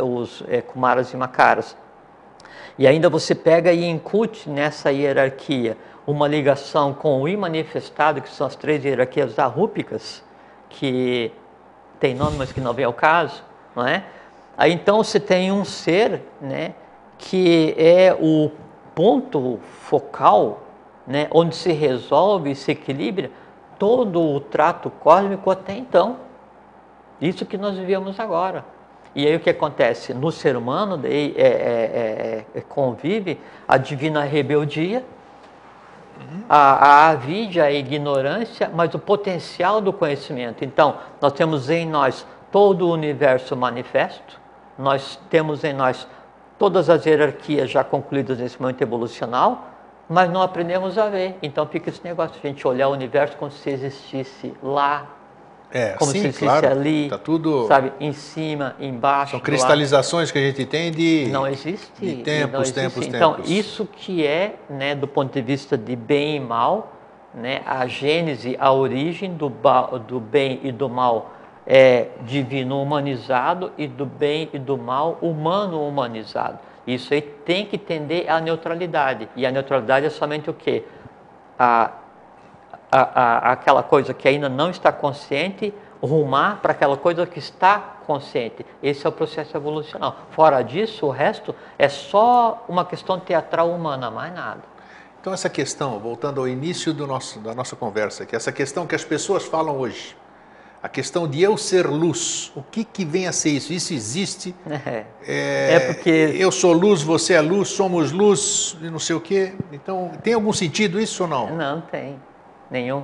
os Kumaras e Makaras. E ainda você pega e incute nessa hierarquia uma ligação com o imanifestado, que são as 3 hierarquias arrúpicas, que tem nome, mas que não vem ao caso, não é? Aí então você tem um ser, né, que é o ponto focal, né, onde se resolve e se equilibra todo o trato cósmico até então. Isso que nós vivemos agora. E aí o que acontece? No ser humano daí, convive a divina rebeldia, a avidia, a ignorância, mas o potencial do conhecimento. Então, nós temos em nós todo o universo manifesto, nós temos em nós todas as hierarquias já concluídas nesse momento evolucional, mas não aprendemos a ver. Então fica esse negócio, a gente olhar o universo como se existisse lá, como sim, se existisse claro. ali, Tá tudo... sabe, em cima, embaixo. São cristalizações que a gente tem de... Não existe. De tempos, não existe. tempos, Então, tempos. isso que é, né, do ponto de vista de bem e mal, né, a gênese, a origem do bem e do mal é divino humanizado e do bem e do mal humano humanizado. Isso aí tem que tender à neutralidade. E a neutralidade é somente o quê? Aquela coisa que ainda não está consciente, rumar para aquela coisa que está consciente. Esse é o processo evolucional. Fora disso, o resto é só uma questão teatral humana, mais nada. Então essa questão, voltando ao início da nossa conversa, que essa questão que as pessoas falam hoje, a questão de eu ser luz, o que vem a ser isso? Isso existe? Porque... Eu sou luz, você é luz, somos luz, e não sei o quê. Então, tem algum sentido isso ou não? Não tem nenhum.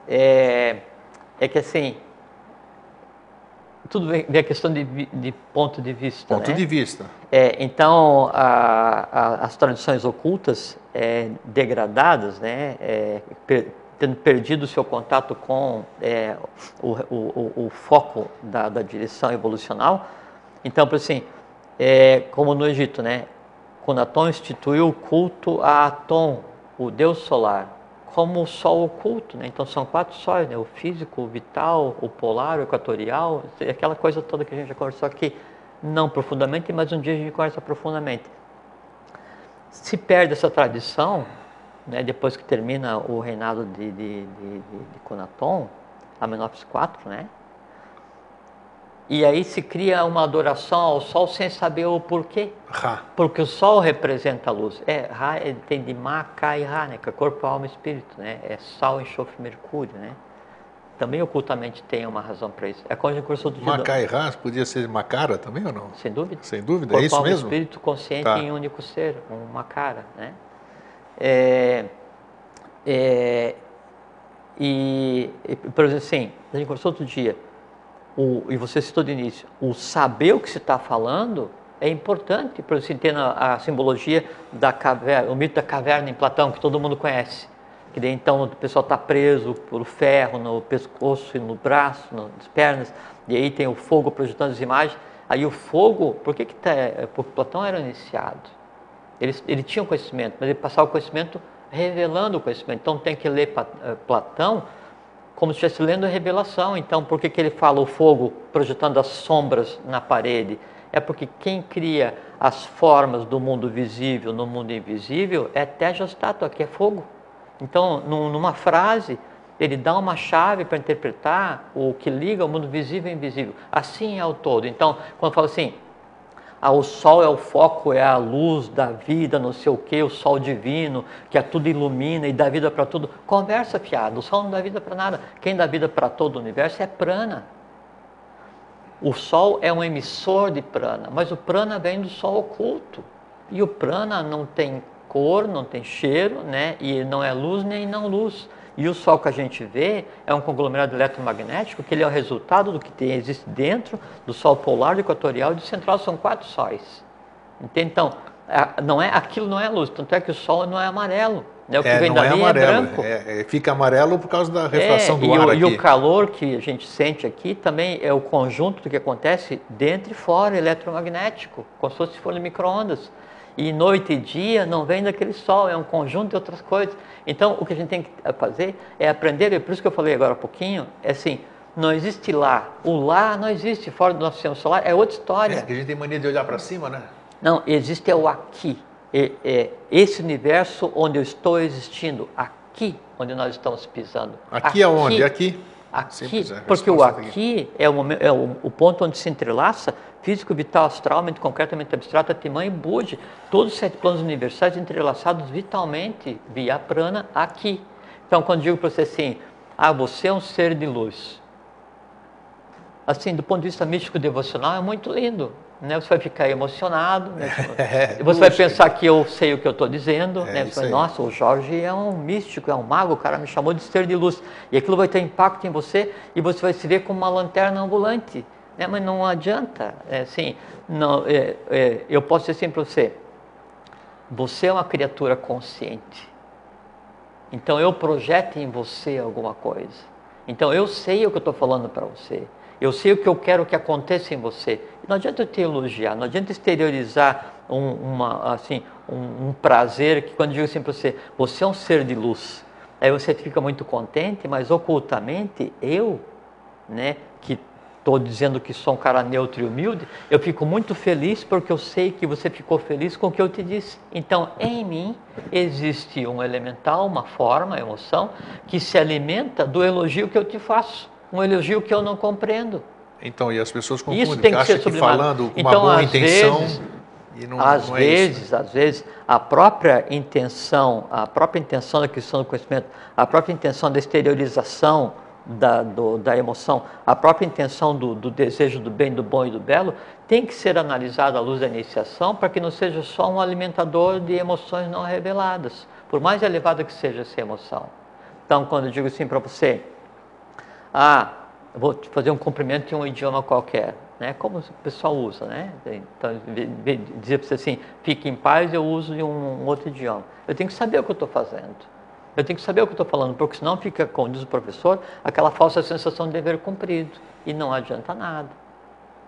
É que assim, tudo vem a questão de ponto de vista. Ponto de vista. Então, as tradições ocultas degradadas, né, tendo perdido o seu contato com o foco da direção evolucional. Então, por assim, como no Egito, né, quando Atom instituiu o culto a Atom, o deus solar, como o sol oculto, né? Então são 4 sóis, né? O físico, o vital, o polar, o equatorial, aquela coisa toda que a gente já conversou aqui, não profundamente, mas um dia a gente conversa profundamente. Se perde essa tradição, né? Depois que termina o reinado de Conaton, Amenófis IV, né? E aí se cria uma adoração ao sol sem saber o porquê. Ra. Porque o sol representa a luz. Ra tem de Ma, Ka e Ra, né? Que é corpo, alma e espírito, né? É sal, enxofre, mercúrio, né? Também ocultamente tem uma razão para isso. É quando a gente conversou do Ma, Ka e Ra, podia ser Makara também ou não? Sem dúvida. Sem dúvida, corpo, é isso alma, mesmo? Espírito consciente Tá. em um único ser, um Makara, né? Por exemplo, assim, a gente conversou outro dia, e você citou de início, o saber o que se está falando é importante, para você entender a simbologia da caverna, o mito da caverna em Platão, que todo mundo conhece. Que daí então o pessoal está preso por ferro no pescoço e no braço, nas pernas, e aí tem o fogo projetando as imagens. Aí o fogo, porque Platão era iniciado. Ele tinha o conhecimento, mas ele passava o conhecimento revelando o conhecimento. Então tem que ler Platão como se estivesse lendo a revelação. Então, por que ele fala o fogo projetando as sombras na parede? É porque quem cria as formas do mundo visível no mundo invisível é Tejostato, que é fogo. Então, numa frase, ele dá uma chave para interpretar o que liga o mundo visível e invisível. Assim é o todo. Então, quando fala assim, o sol é o foco, é a luz da vida, não sei o que, o sol divino, que a tudo ilumina e dá vida para tudo. Conversa fiada, o sol não dá vida para nada. Quem dá vida para todo o universo é prana. O sol é um emissor de prana, mas o prana vem do sol oculto. E o prana não tem cor, não tem cheiro, né? E não é luz nem não luz. E o sol que a gente vê é um conglomerado eletromagnético, que ele é o resultado do que existe dentro do sol polar, do equatorial e do central. São 4 sóis. Entende? Então, aquilo não é luz, tanto é que o sol não é amarelo. Né? O que vem dali é branco. Fica amarelo por causa da refração do ar aqui. E o calor que a gente sente aqui também é o conjunto do que acontece dentro e fora, eletromagnético, como se fosse forno de micro-ondas. E noite e dia não vem daquele sol, é um conjunto de outras coisas. Então, o que a gente tem que fazer é aprender, e por isso que eu falei agora há pouquinho, é assim, não existe lá. O lá não existe fora do nosso sistema solar, é outra história. Que a gente tem mania de olhar para cima, né? Não, existe o aqui. Esse universo onde eu estou existindo, aqui onde nós estamos pisando. Aqui é onde? Aqui? Aqui, porque o aqui é o ponto onde se entrelaça físico, vital, astral, mente concreta, mente abstrata, Atman e Budi. Todos os 7 planos universais entrelaçados vitalmente via prana aqui. Então, quando digo para você assim, você é um ser de luz. Assim, do ponto de vista místico devocional, é muito lindo. Né? Você vai ficar emocionado, né? Você vai pensar que eu sei o que eu estou dizendo, né? Você vai, nossa, o Jorge é um místico, é um mago, o cara me chamou de ser de luz. E aquilo vai ter impacto em você e você vai se ver como uma lanterna ambulante. Né? Mas não adianta, eu posso dizer assim para você, você é uma criatura consciente, Então eu projeto em você alguma coisa. Então eu sei o que eu estou falando para você. Eu sei o que eu quero que aconteça em você. Não adianta eu te elogiar, não adianta exteriorizar um prazer que quando eu digo assim para você, você é um ser de luz. Aí você fica muito contente, mas ocultamente eu, né, que estou dizendo que sou um cara neutro e humilde, eu fico muito feliz porque eu sei que você ficou feliz com o que eu te disse. Então, em mim existe um elemental, uma forma, emoção, que se alimenta do elogio que eu te faço. Um elogio que eu não compreendo. Então, e as pessoas confundem, Isso tem que ser sublimado. falando com uma Então, boa às intenção, vezes, e não é isso, né? às vezes, a própria intenção da questão do conhecimento, a própria intenção da exteriorização da emoção, a própria intenção do desejo do bem, do bom e do belo, tem que ser analisada à luz da iniciação para que não seja só um alimentador de emoções não reveladas, por mais elevada que seja essa emoção. Então, quando eu digo assim para você, vou fazer um cumprimento em um idioma qualquer, né? Como o pessoal usa, né? Então, dizer para você assim, fique em paz, eu uso em um outro idioma. Eu tenho que saber o que eu estou fazendo. Eu tenho que saber o que eu estou falando, porque senão fica, como diz o professor, aquela falsa sensação de dever cumprido. E não adianta nada.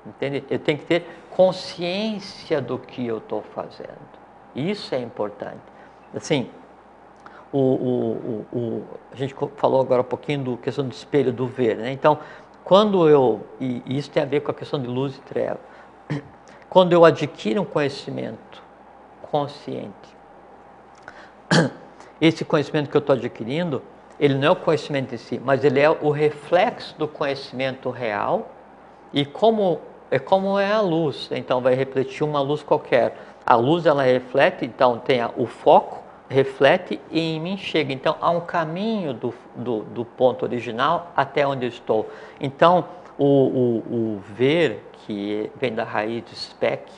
Entende? Eu tenho que ter consciência do que eu estou fazendo. Isso é importante. Assim, a gente falou agora um pouquinho da questão do espelho, do ver, né? Então, e isso tem a ver com a questão de luz e treva, quando eu adquiro um conhecimento consciente, esse conhecimento que eu estou adquirindo, ele não é o conhecimento em si, mas ele é o reflexo do conhecimento real, e como é a luz, então vai refletir uma luz qualquer. A luz, ela reflete, então tem o foco, reflete e em mim chega. Então, há um caminho do ponto original até onde eu estou. Então, o ver, que vem da raiz de spec,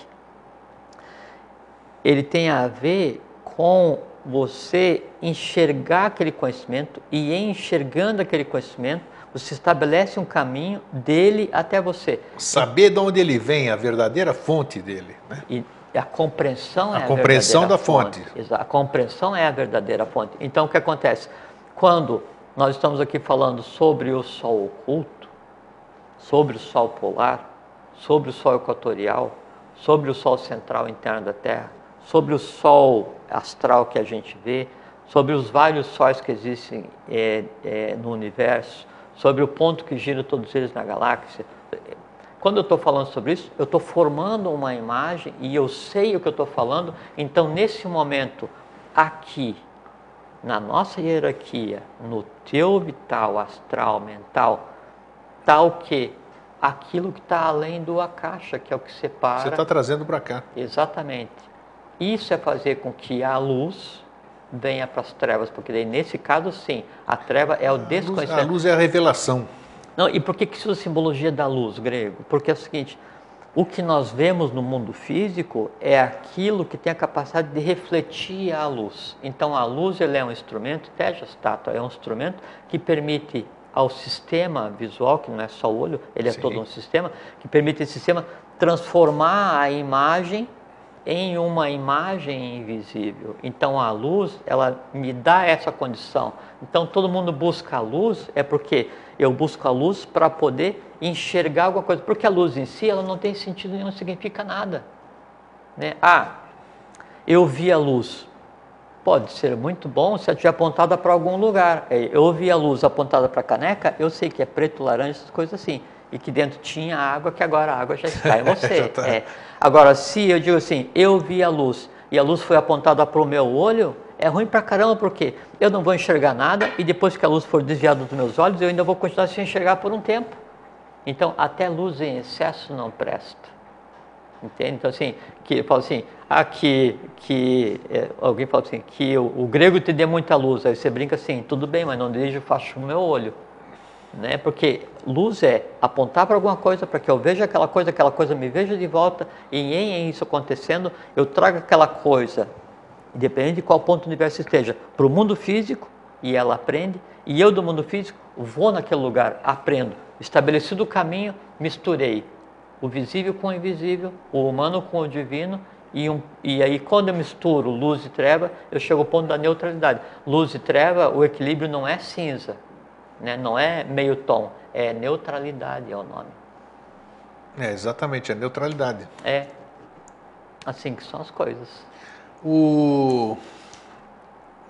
ele tem a ver com você enxergar aquele conhecimento e enxergando aquele conhecimento, você estabelece um caminho dele até você. Saber de onde ele vem, a verdadeira fonte dele, né? E a compreensão é a compreensão verdadeira da fonte. A compreensão é a verdadeira fonte. Então, o que acontece? Quando nós estamos aqui falando sobre o Sol oculto, sobre o Sol polar, sobre o Sol equatorial, sobre o Sol central interno da Terra, sobre o Sol astral que a gente vê, sobre os vários sóis que existem no universo, sobre o ponto que gira todos eles na galáxia. Quando eu estou falando sobre isso, eu estou formando uma imagem e eu sei o que eu estou falando. Então, nesse momento, aqui, na nossa hierarquia, no teu vital, astral, mental, está o quê? Aquilo que está além do akasha, que é o que separa. Você está trazendo para cá. Exatamente. Isso é fazer com que a luz venha para as trevas, porque daí, nesse caso, sim, a treva é o desconhecimento. A luz é a revelação. Não, e por que isso é a simbologia da luz, grego? Porque é o seguinte, o que nós vemos no mundo físico é aquilo que tem a capacidade de refletir a luz. Então, a luz, ele é um instrumento, Tejas Tattva, é um instrumento que permite ao sistema visual, que não é só o olho, ele é todo um sistema, que permite esse sistema transformar a imagem em uma imagem invisível. Então, a luz, ela me dá essa condição. Então, todo mundo busca a luz, é porque eu busco a luz para poder enxergar alguma coisa. Porque a luz em si, ela não tem sentido nenhum, não significa nada. Né? Eu vi a luz. Pode ser muito bom se ela estiver apontada para algum lugar. Eu vi a luz apontada para a caneca, eu sei que é preto, laranja, essas coisas assim. E que dentro tinha água, que agora a água já está em você. Agora, se eu digo assim, eu vi a luz e a luz foi apontada para o meu olho, é ruim pra caramba, porque eu não vou enxergar nada e depois que a luz for desviada dos meus olhos, eu ainda vou continuar sem enxergar por um tempo. Então, até luz em excesso não presta. Entende? Então, assim, fala assim, alguém fala assim, que o grego te dê muita luz. Aí você brinca assim, tudo bem, mas não dirige o facho no meu olho. Né? Porque luz é apontar para alguma coisa, para que eu veja aquela coisa me veja de volta, e em isso acontecendo, eu trago aquela coisa, independente de qual ponto do universo esteja, para o mundo físico, e ela aprende, e eu do mundo físico vou naquele lugar, aprendo. Estabelecido o caminho, misturei o visível com o invisível, o humano com o divino, e aí quando eu misturo luz e treva, eu chego ao ponto da neutralidade. Luz e treva, o equilíbrio não é cinza, né? Não é meio tom, é neutralidade é o nome. É, exatamente, a neutralidade. É assim que são as coisas. O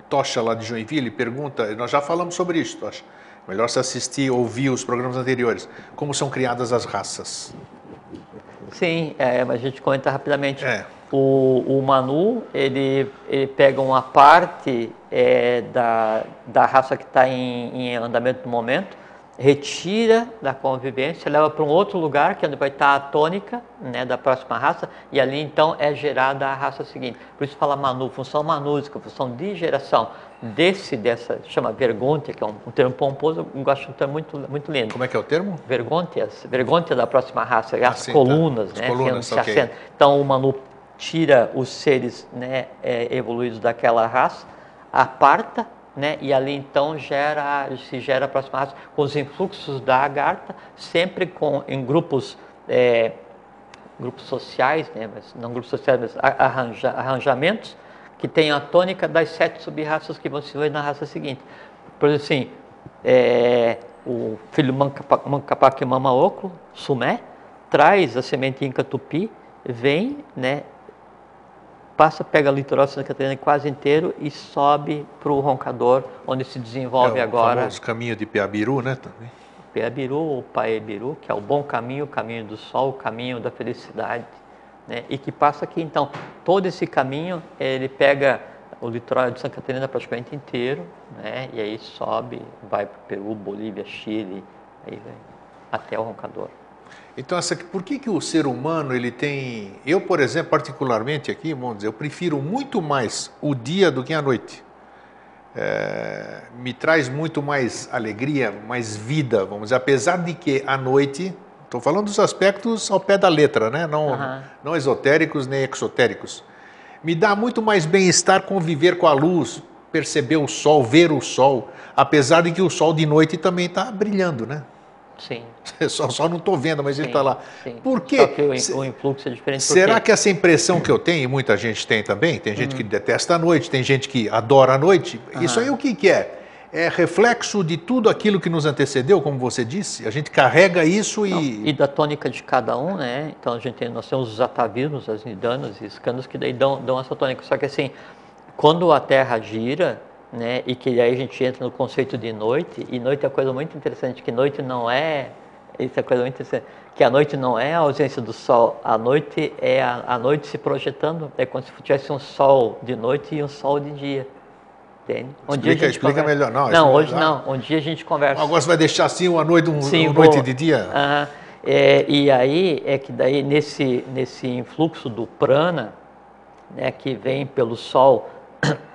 Tocha lá de Joinville pergunta, nós já falamos sobre isso, Tocha. Melhor se assistir, ouvir os programas anteriores. Como são criadas as raças? Sim, mas a gente comenta rapidamente. É. O Manu, ele pega uma parte da raça que está em andamento no momento, retira da convivência, leva para um outro lugar, que é onde vai estar a tônica, né, da próxima raça, e ali então é gerada a raça seguinte. Por isso fala Manu, função manúsica, função de geração dessa, chama vergontia, que é um termo pomposo, eu gosto de um termo muito lindo. Como é que é o termo? Vergontia da próxima raça, as colunas, tá. né, As colunas, se assentam. Então o Manu tira os seres, né, evoluídos daquela raça, aparta, né, e ali então se gera a próxima raça com os influxos da Agartha, sempre em grupos sociais, né, mas não grupos sociais, mas arranjamentos que tem a tônica das 7 sub-raças que vão se ver na raça seguinte. Por exemplo, assim, o filho Mancapaque Mamaoclo, Sumé, traz a semente Inca Tupi, vem, né, pega o litoral de Santa Catarina quase inteiro e sobe para o Roncador, onde se desenvolve agora os caminhos de Piabiru, né, também. Piabiru ou Paebiru, que é o bom caminho, o caminho do sol, o caminho da felicidade, né? E que passa aqui, então, todo esse caminho, ele pega o litoral de Santa Catarina praticamente inteiro, né? E aí sobe, vai para o Peru, Bolívia, Chile, aí vem até o Roncador. Então, por que o ser humano, ele tem... Eu, por exemplo, particularmente aqui, vamos dizer, eu prefiro muito mais o dia do que a noite. Me traz muito mais alegria, mais vida, vamos dizer, apesar de que à noite, estou falando dos aspectos ao pé da letra, né? Não esotéricos nem exotéricos. Me dá muito mais bem-estar conviver com a luz, perceber o sol, ver o sol, apesar de que o sol de noite também está brilhando, né? Sim. Só não estou vendo, mas ele está lá. Sim. Por quê? Só que o influxo é diferente. Será que essa impressão que eu tenho, e muita gente tem também, tem gente que detesta a noite, tem gente que adora a noite, isso aí o que é? É reflexo de tudo aquilo que nos antecedeu, como você disse? A gente carrega isso e da tônica de cada um, né? Então nós temos os atavismos, as nidanas e escanas que daí dão essa tônica. Só que assim, quando a Terra gira, né, e que aí a gente entra no conceito de noite, e noite é uma coisa muito interessante, que noite não é, isso é coisa muito interessante, que a noite não é a ausência do sol, a noite é a noite se projetando, é como se tivesse um sol de noite e um sol de dia, entende? Explica melhor. Não, hoje não, um dia a gente conversa. Agora você vai deixar assim uma noite, noite de dia? E aí é que daí nesse influxo do prana, né, que vem pelo sol,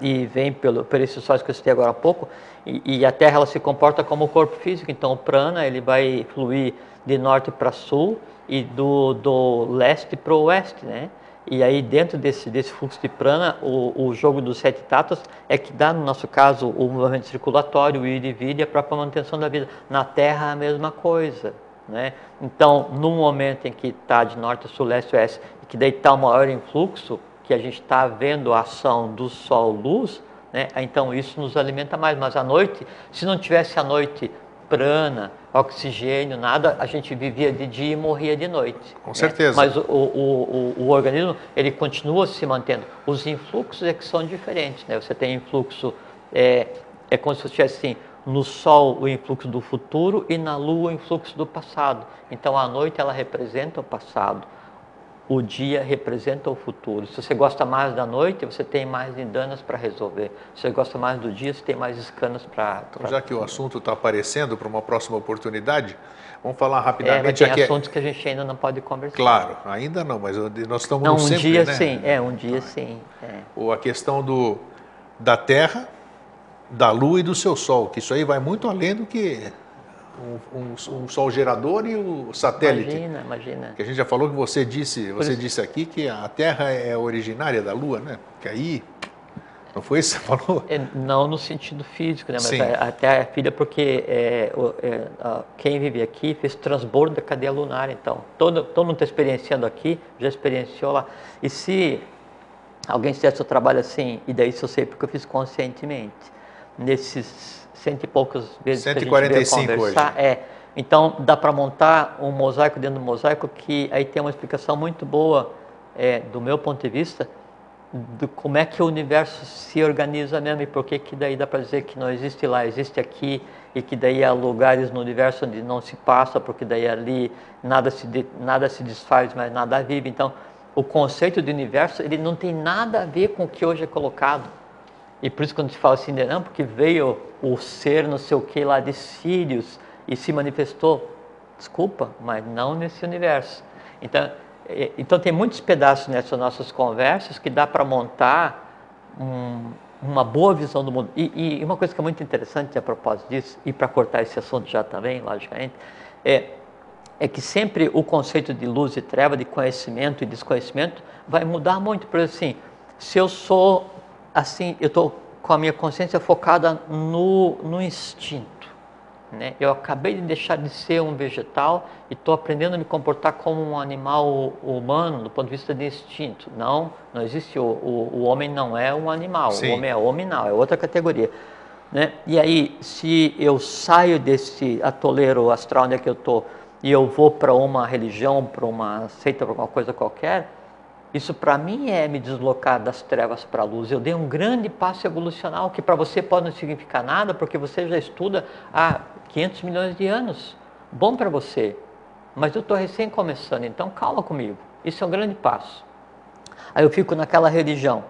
e vem por esses sóis que eu citei agora há pouco, e a Terra ela se comporta como o corpo físico, então o prana ele vai fluir de norte para sul e do leste para o oeste, né? E aí dentro desse fluxo de prana, o jogo dos 7 tatos é que dá, no nosso caso, o movimento circulatório, o ir e vir e a própria manutenção da vida. Na Terra a mesma coisa, né? Então, no momento em que está de norte a sul, leste e oeste, e que daí está o maior influxo, que a gente está vendo a ação do sol-luz, né? Então isso nos alimenta mais. Mas à noite, se não tivesse a noite prana, oxigênio, nada, a gente vivia de dia e morria de noite. Com certeza. Mas o organismo, ele continua se mantendo. Os influxos é que são diferentes, né? Você tem influxo, é como se fosse assim, no sol o influxo do futuro e na lua o influxo do passado. Então a noite ela representa o passado. O dia representa o futuro. Se você gosta mais da noite, você tem mais nidanas para resolver. Se você gosta mais do dia, você tem mais escanas para... Então, já que o assunto está aparecendo para uma próxima oportunidade, vamos falar rapidamente... Mas tem assuntos que a gente ainda não pode conversar. Claro, ainda não, mas nós estamos no sempre, dia né? Sim, um dia sim. Ou a questão da Terra, da Lua e do seu Sol, que isso aí vai muito além do que... Um sol gerador e o satélite. Imagina. Que a gente já falou que você disse aqui que a Terra é originária da Lua, né? Porque aí, não foi isso que você falou? Não no sentido físico, né? Mas Sim. até a filha, porque quem vive aqui fez transbordo da cadeia lunar, então todo mundo está experienciando aqui, já experienciou lá. E se alguém fizesse o trabalho assim, e daí isso eu sei porque eu fiz conscientemente. Nesses cento e poucas vezes 145 que a gente veio conversar, hoje. Então dá para montar um mosaico dentro do mosaico que aí tem uma explicação muito boa, do meu ponto de vista, de como é que o universo se organiza mesmo e por que daí dá para dizer que não existe lá, existe aqui, e que daí há lugares no universo onde não se passa, porque daí ali nada se desfaz, mas nada vive. Então, o conceito de universo, ele não tem nada a ver com o que hoje é colocado. E por isso quando a gente fala assim, não, porque veio o ser não sei o que lá de Sírios e se manifestou. Desculpa, mas não nesse universo. Então tem muitos pedaços nessas nossas conversas que dá para montar uma boa visão do mundo. E uma coisa que é muito interessante a propósito disso, e para cortar esse assunto já também, logicamente, é que sempre o conceito de luz e treva, de conhecimento e desconhecimento, vai mudar muito. Por exemplo, assim, se eu sou assim, eu estou com a minha consciência focada no instinto, né? Eu acabei de deixar de ser um vegetal e estou aprendendo a me comportar como um animal humano do ponto de vista de instinto. Não existe, o homem não é um animal, Sim. O homem é hominal, é outra categoria, né? E aí, se eu saio desse atoleiro astral onde é que eu estou e eu vou para uma religião, para uma seita, para uma coisa qualquer, isso para mim é me deslocar das trevas para a luz. Eu dei um grande passo evolucional que para você pode não significar nada, porque você já estuda há 500 milhões de anos. Bom para você, mas eu estou recém começando, então calma comigo. Isso é um grande passo. Aí eu fico naquela religião,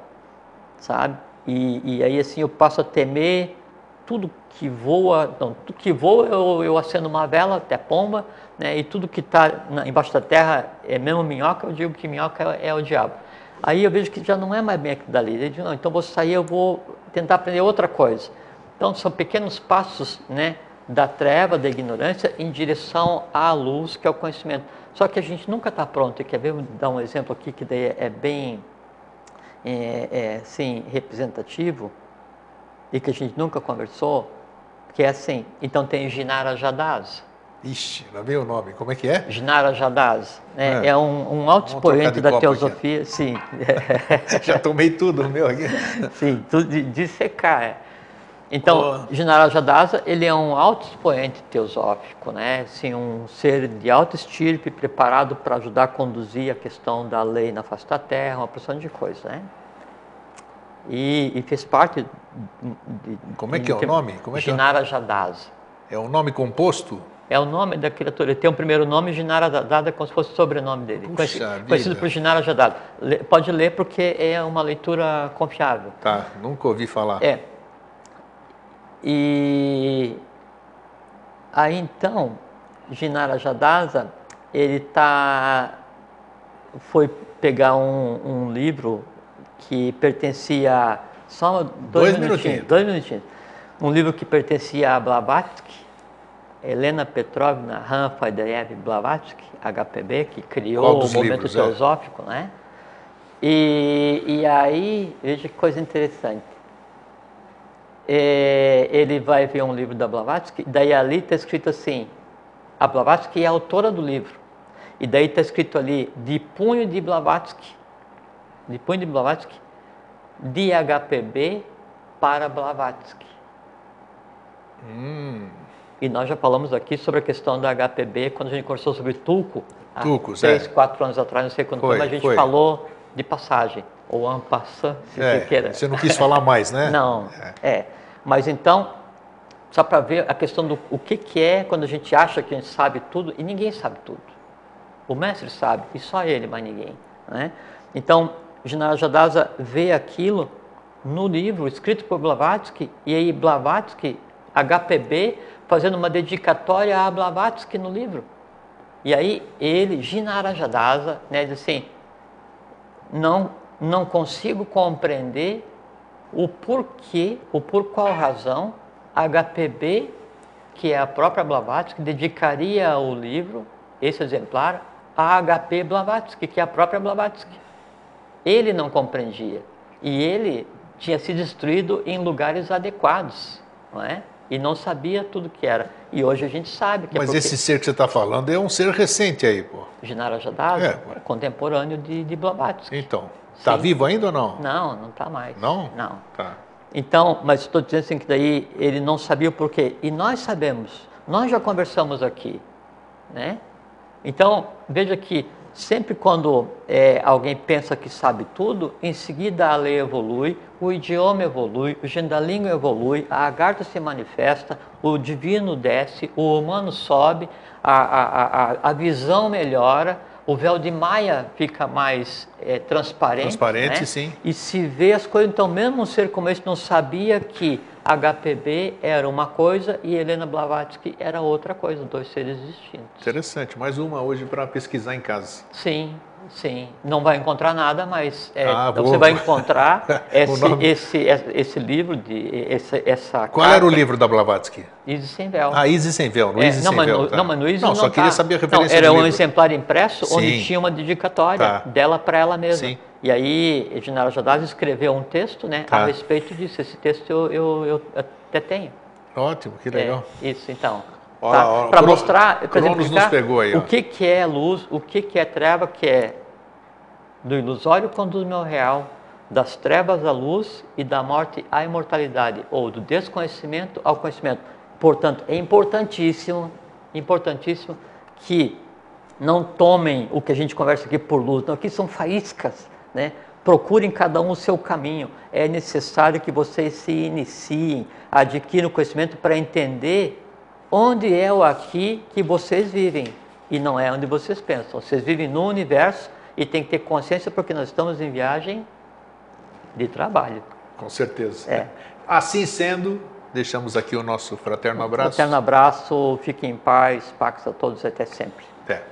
sabe? E aí assim eu passo a temer tudo que voa. Não, tudo que voa eu acendo uma vela, até pomba, né? E tudo que está embaixo da terra é mesmo minhoca, eu digo que minhoca é o diabo. Aí eu vejo que já não é mais bem aquilo dali. Eu digo, não, então vou sair, eu vou tentar aprender outra coisa. Então são pequenos passos, né, da treva, da ignorância, em direção à luz, que é o conhecimento. Só que a gente nunca está pronto. E quer ver, vou dar um exemplo aqui que daí é bem sim, representativo e que a gente nunca conversou, que é assim. Então tem Jinara Jadaz. Ixi, lá veio o nome. Como é que é? Jinara Jadaz, né? É um alto expoente da teosofia. Aqui. Sim. Já tomei tudo, meu aqui. Sim, tudo de secar. Então, Jinara Jadasa, ele é um alto expoente teosófico, né? Assim, um ser de alta estirpe, preparado para ajudar a conduzir a questão da lei na face da terra, uma porção de coisas, né? E fez parte Como é que é o nome? Como é que Jinara Jadasa. É um nome composto? É o nome da criatura. Ele tem um primeiro nome, Jinara Jadasa, como se fosse o sobrenome dele. Conhecido por Jinara Jadasa. Pode ler porque é uma leitura confiável. Tá, nunca ouvi falar. E aí então, Jinara Jadasa, ele foi pegar um livro que pertencia só dois minutinhos. Um livro que pertencia a Blavatsky, Helena Petrovna Ramfadiev Blavatsky, HPB, que criou o movimento teosófico, né? E aí, veja que coisa interessante. Ele vai ver um livro da Blavatsky, daí ali está escrito assim, a Blavatsky é a autora do livro, e daí está escrito ali, de punho de Blavatsky, de HPB para Blavatsky. E nós já falamos aqui sobre a questão da HPB, quando a gente conversou sobre Tulku, há 3, 4 anos atrás, não sei quando foi, mas a gente falou de passagem, ou en passant, se você queira. Você não quis falar mais, né? Não, Mas então, só para ver a questão do o que é quando a gente acha que a gente sabe tudo, e ninguém sabe tudo. O mestre sabe, e só ele, mais ninguém, né? Então, Jinara Jadasa vê aquilo no livro escrito por Blavatsky, e aí Blavatsky, HPB, fazendo uma dedicatória a Blavatsky no livro. E aí ele, Jinara Jadasa, né, diz assim, não consigo compreender o porquê, por qual razão HPB, que é a própria Blavatsky, dedicaria o livro, esse exemplar, a HP Blavatsky, que é a própria Blavatsky. Ele não compreendia. E ele tinha se destruído em lugares adequados, não é? E não sabia tudo que era. E hoje a gente sabe que Mas esse ser que você está falando é um ser recente aí, pô. Jinara Jadasa, contemporâneo de Blavatsky. Então. Está vivo ainda ou não? Não, não está mais. Não? Não. Tá. Então, mas estou dizendo assim que daí ele não sabia o porquê. E nós sabemos, nós já conversamos aqui, né? Então, veja que sempre quando alguém pensa que sabe tudo, em seguida a lei evolui, o idioma evolui, o gênero da língua evolui, a lagarta se manifesta, o divino desce, o humano sobe, a visão melhora, o véu de Maia fica mais transparente. Transparente, né? sim. E se vê as coisas, então mesmo um ser como esse não sabia que HPB era uma coisa e Helena Blavatsky era outra coisa, dois seres distintos. Interessante, mais uma hoje para pesquisar em casa. Sim, sim. Não vai encontrar nada, mas você vai encontrar esse livro, essa Qual era o livro da Blavatsky? Isis sem véu. Isis sem véu, no Isis não, sem mas véu. Não, mas no Isis não só queria saber a referência Era do um livro. exemplar impresso onde Sim. tinha uma dedicatória dela para ela mesma. Sim. E aí, Genaro Jadaz escreveu um texto, né, a respeito disso. Esse texto eu até tenho. Ótimo, que legal. Isso, então. Para mostrar, para Cronos nos pegou aí, ó. o que é luz, o que é treva, que é do ilusório conduz-me ao real, das trevas à luz e da morte à imortalidade, ou do desconhecimento ao conhecimento. Portanto, é importantíssimo que não tomem o que a gente conversa aqui por luz, não, aqui são faíscas, né? Procurem cada um o seu caminho. É necessário que vocês se iniciem, adquiram conhecimento para entender onde é o aqui que vocês vivem e não é onde vocês pensam. Vocês vivem no universo e tem que ter consciência porque nós estamos em viagem de trabalho. Com certeza. Assim sendo, deixamos aqui o nosso fraterno abraço. Fraterno abraço, fiquem em paz, pax a todos até sempre. Até.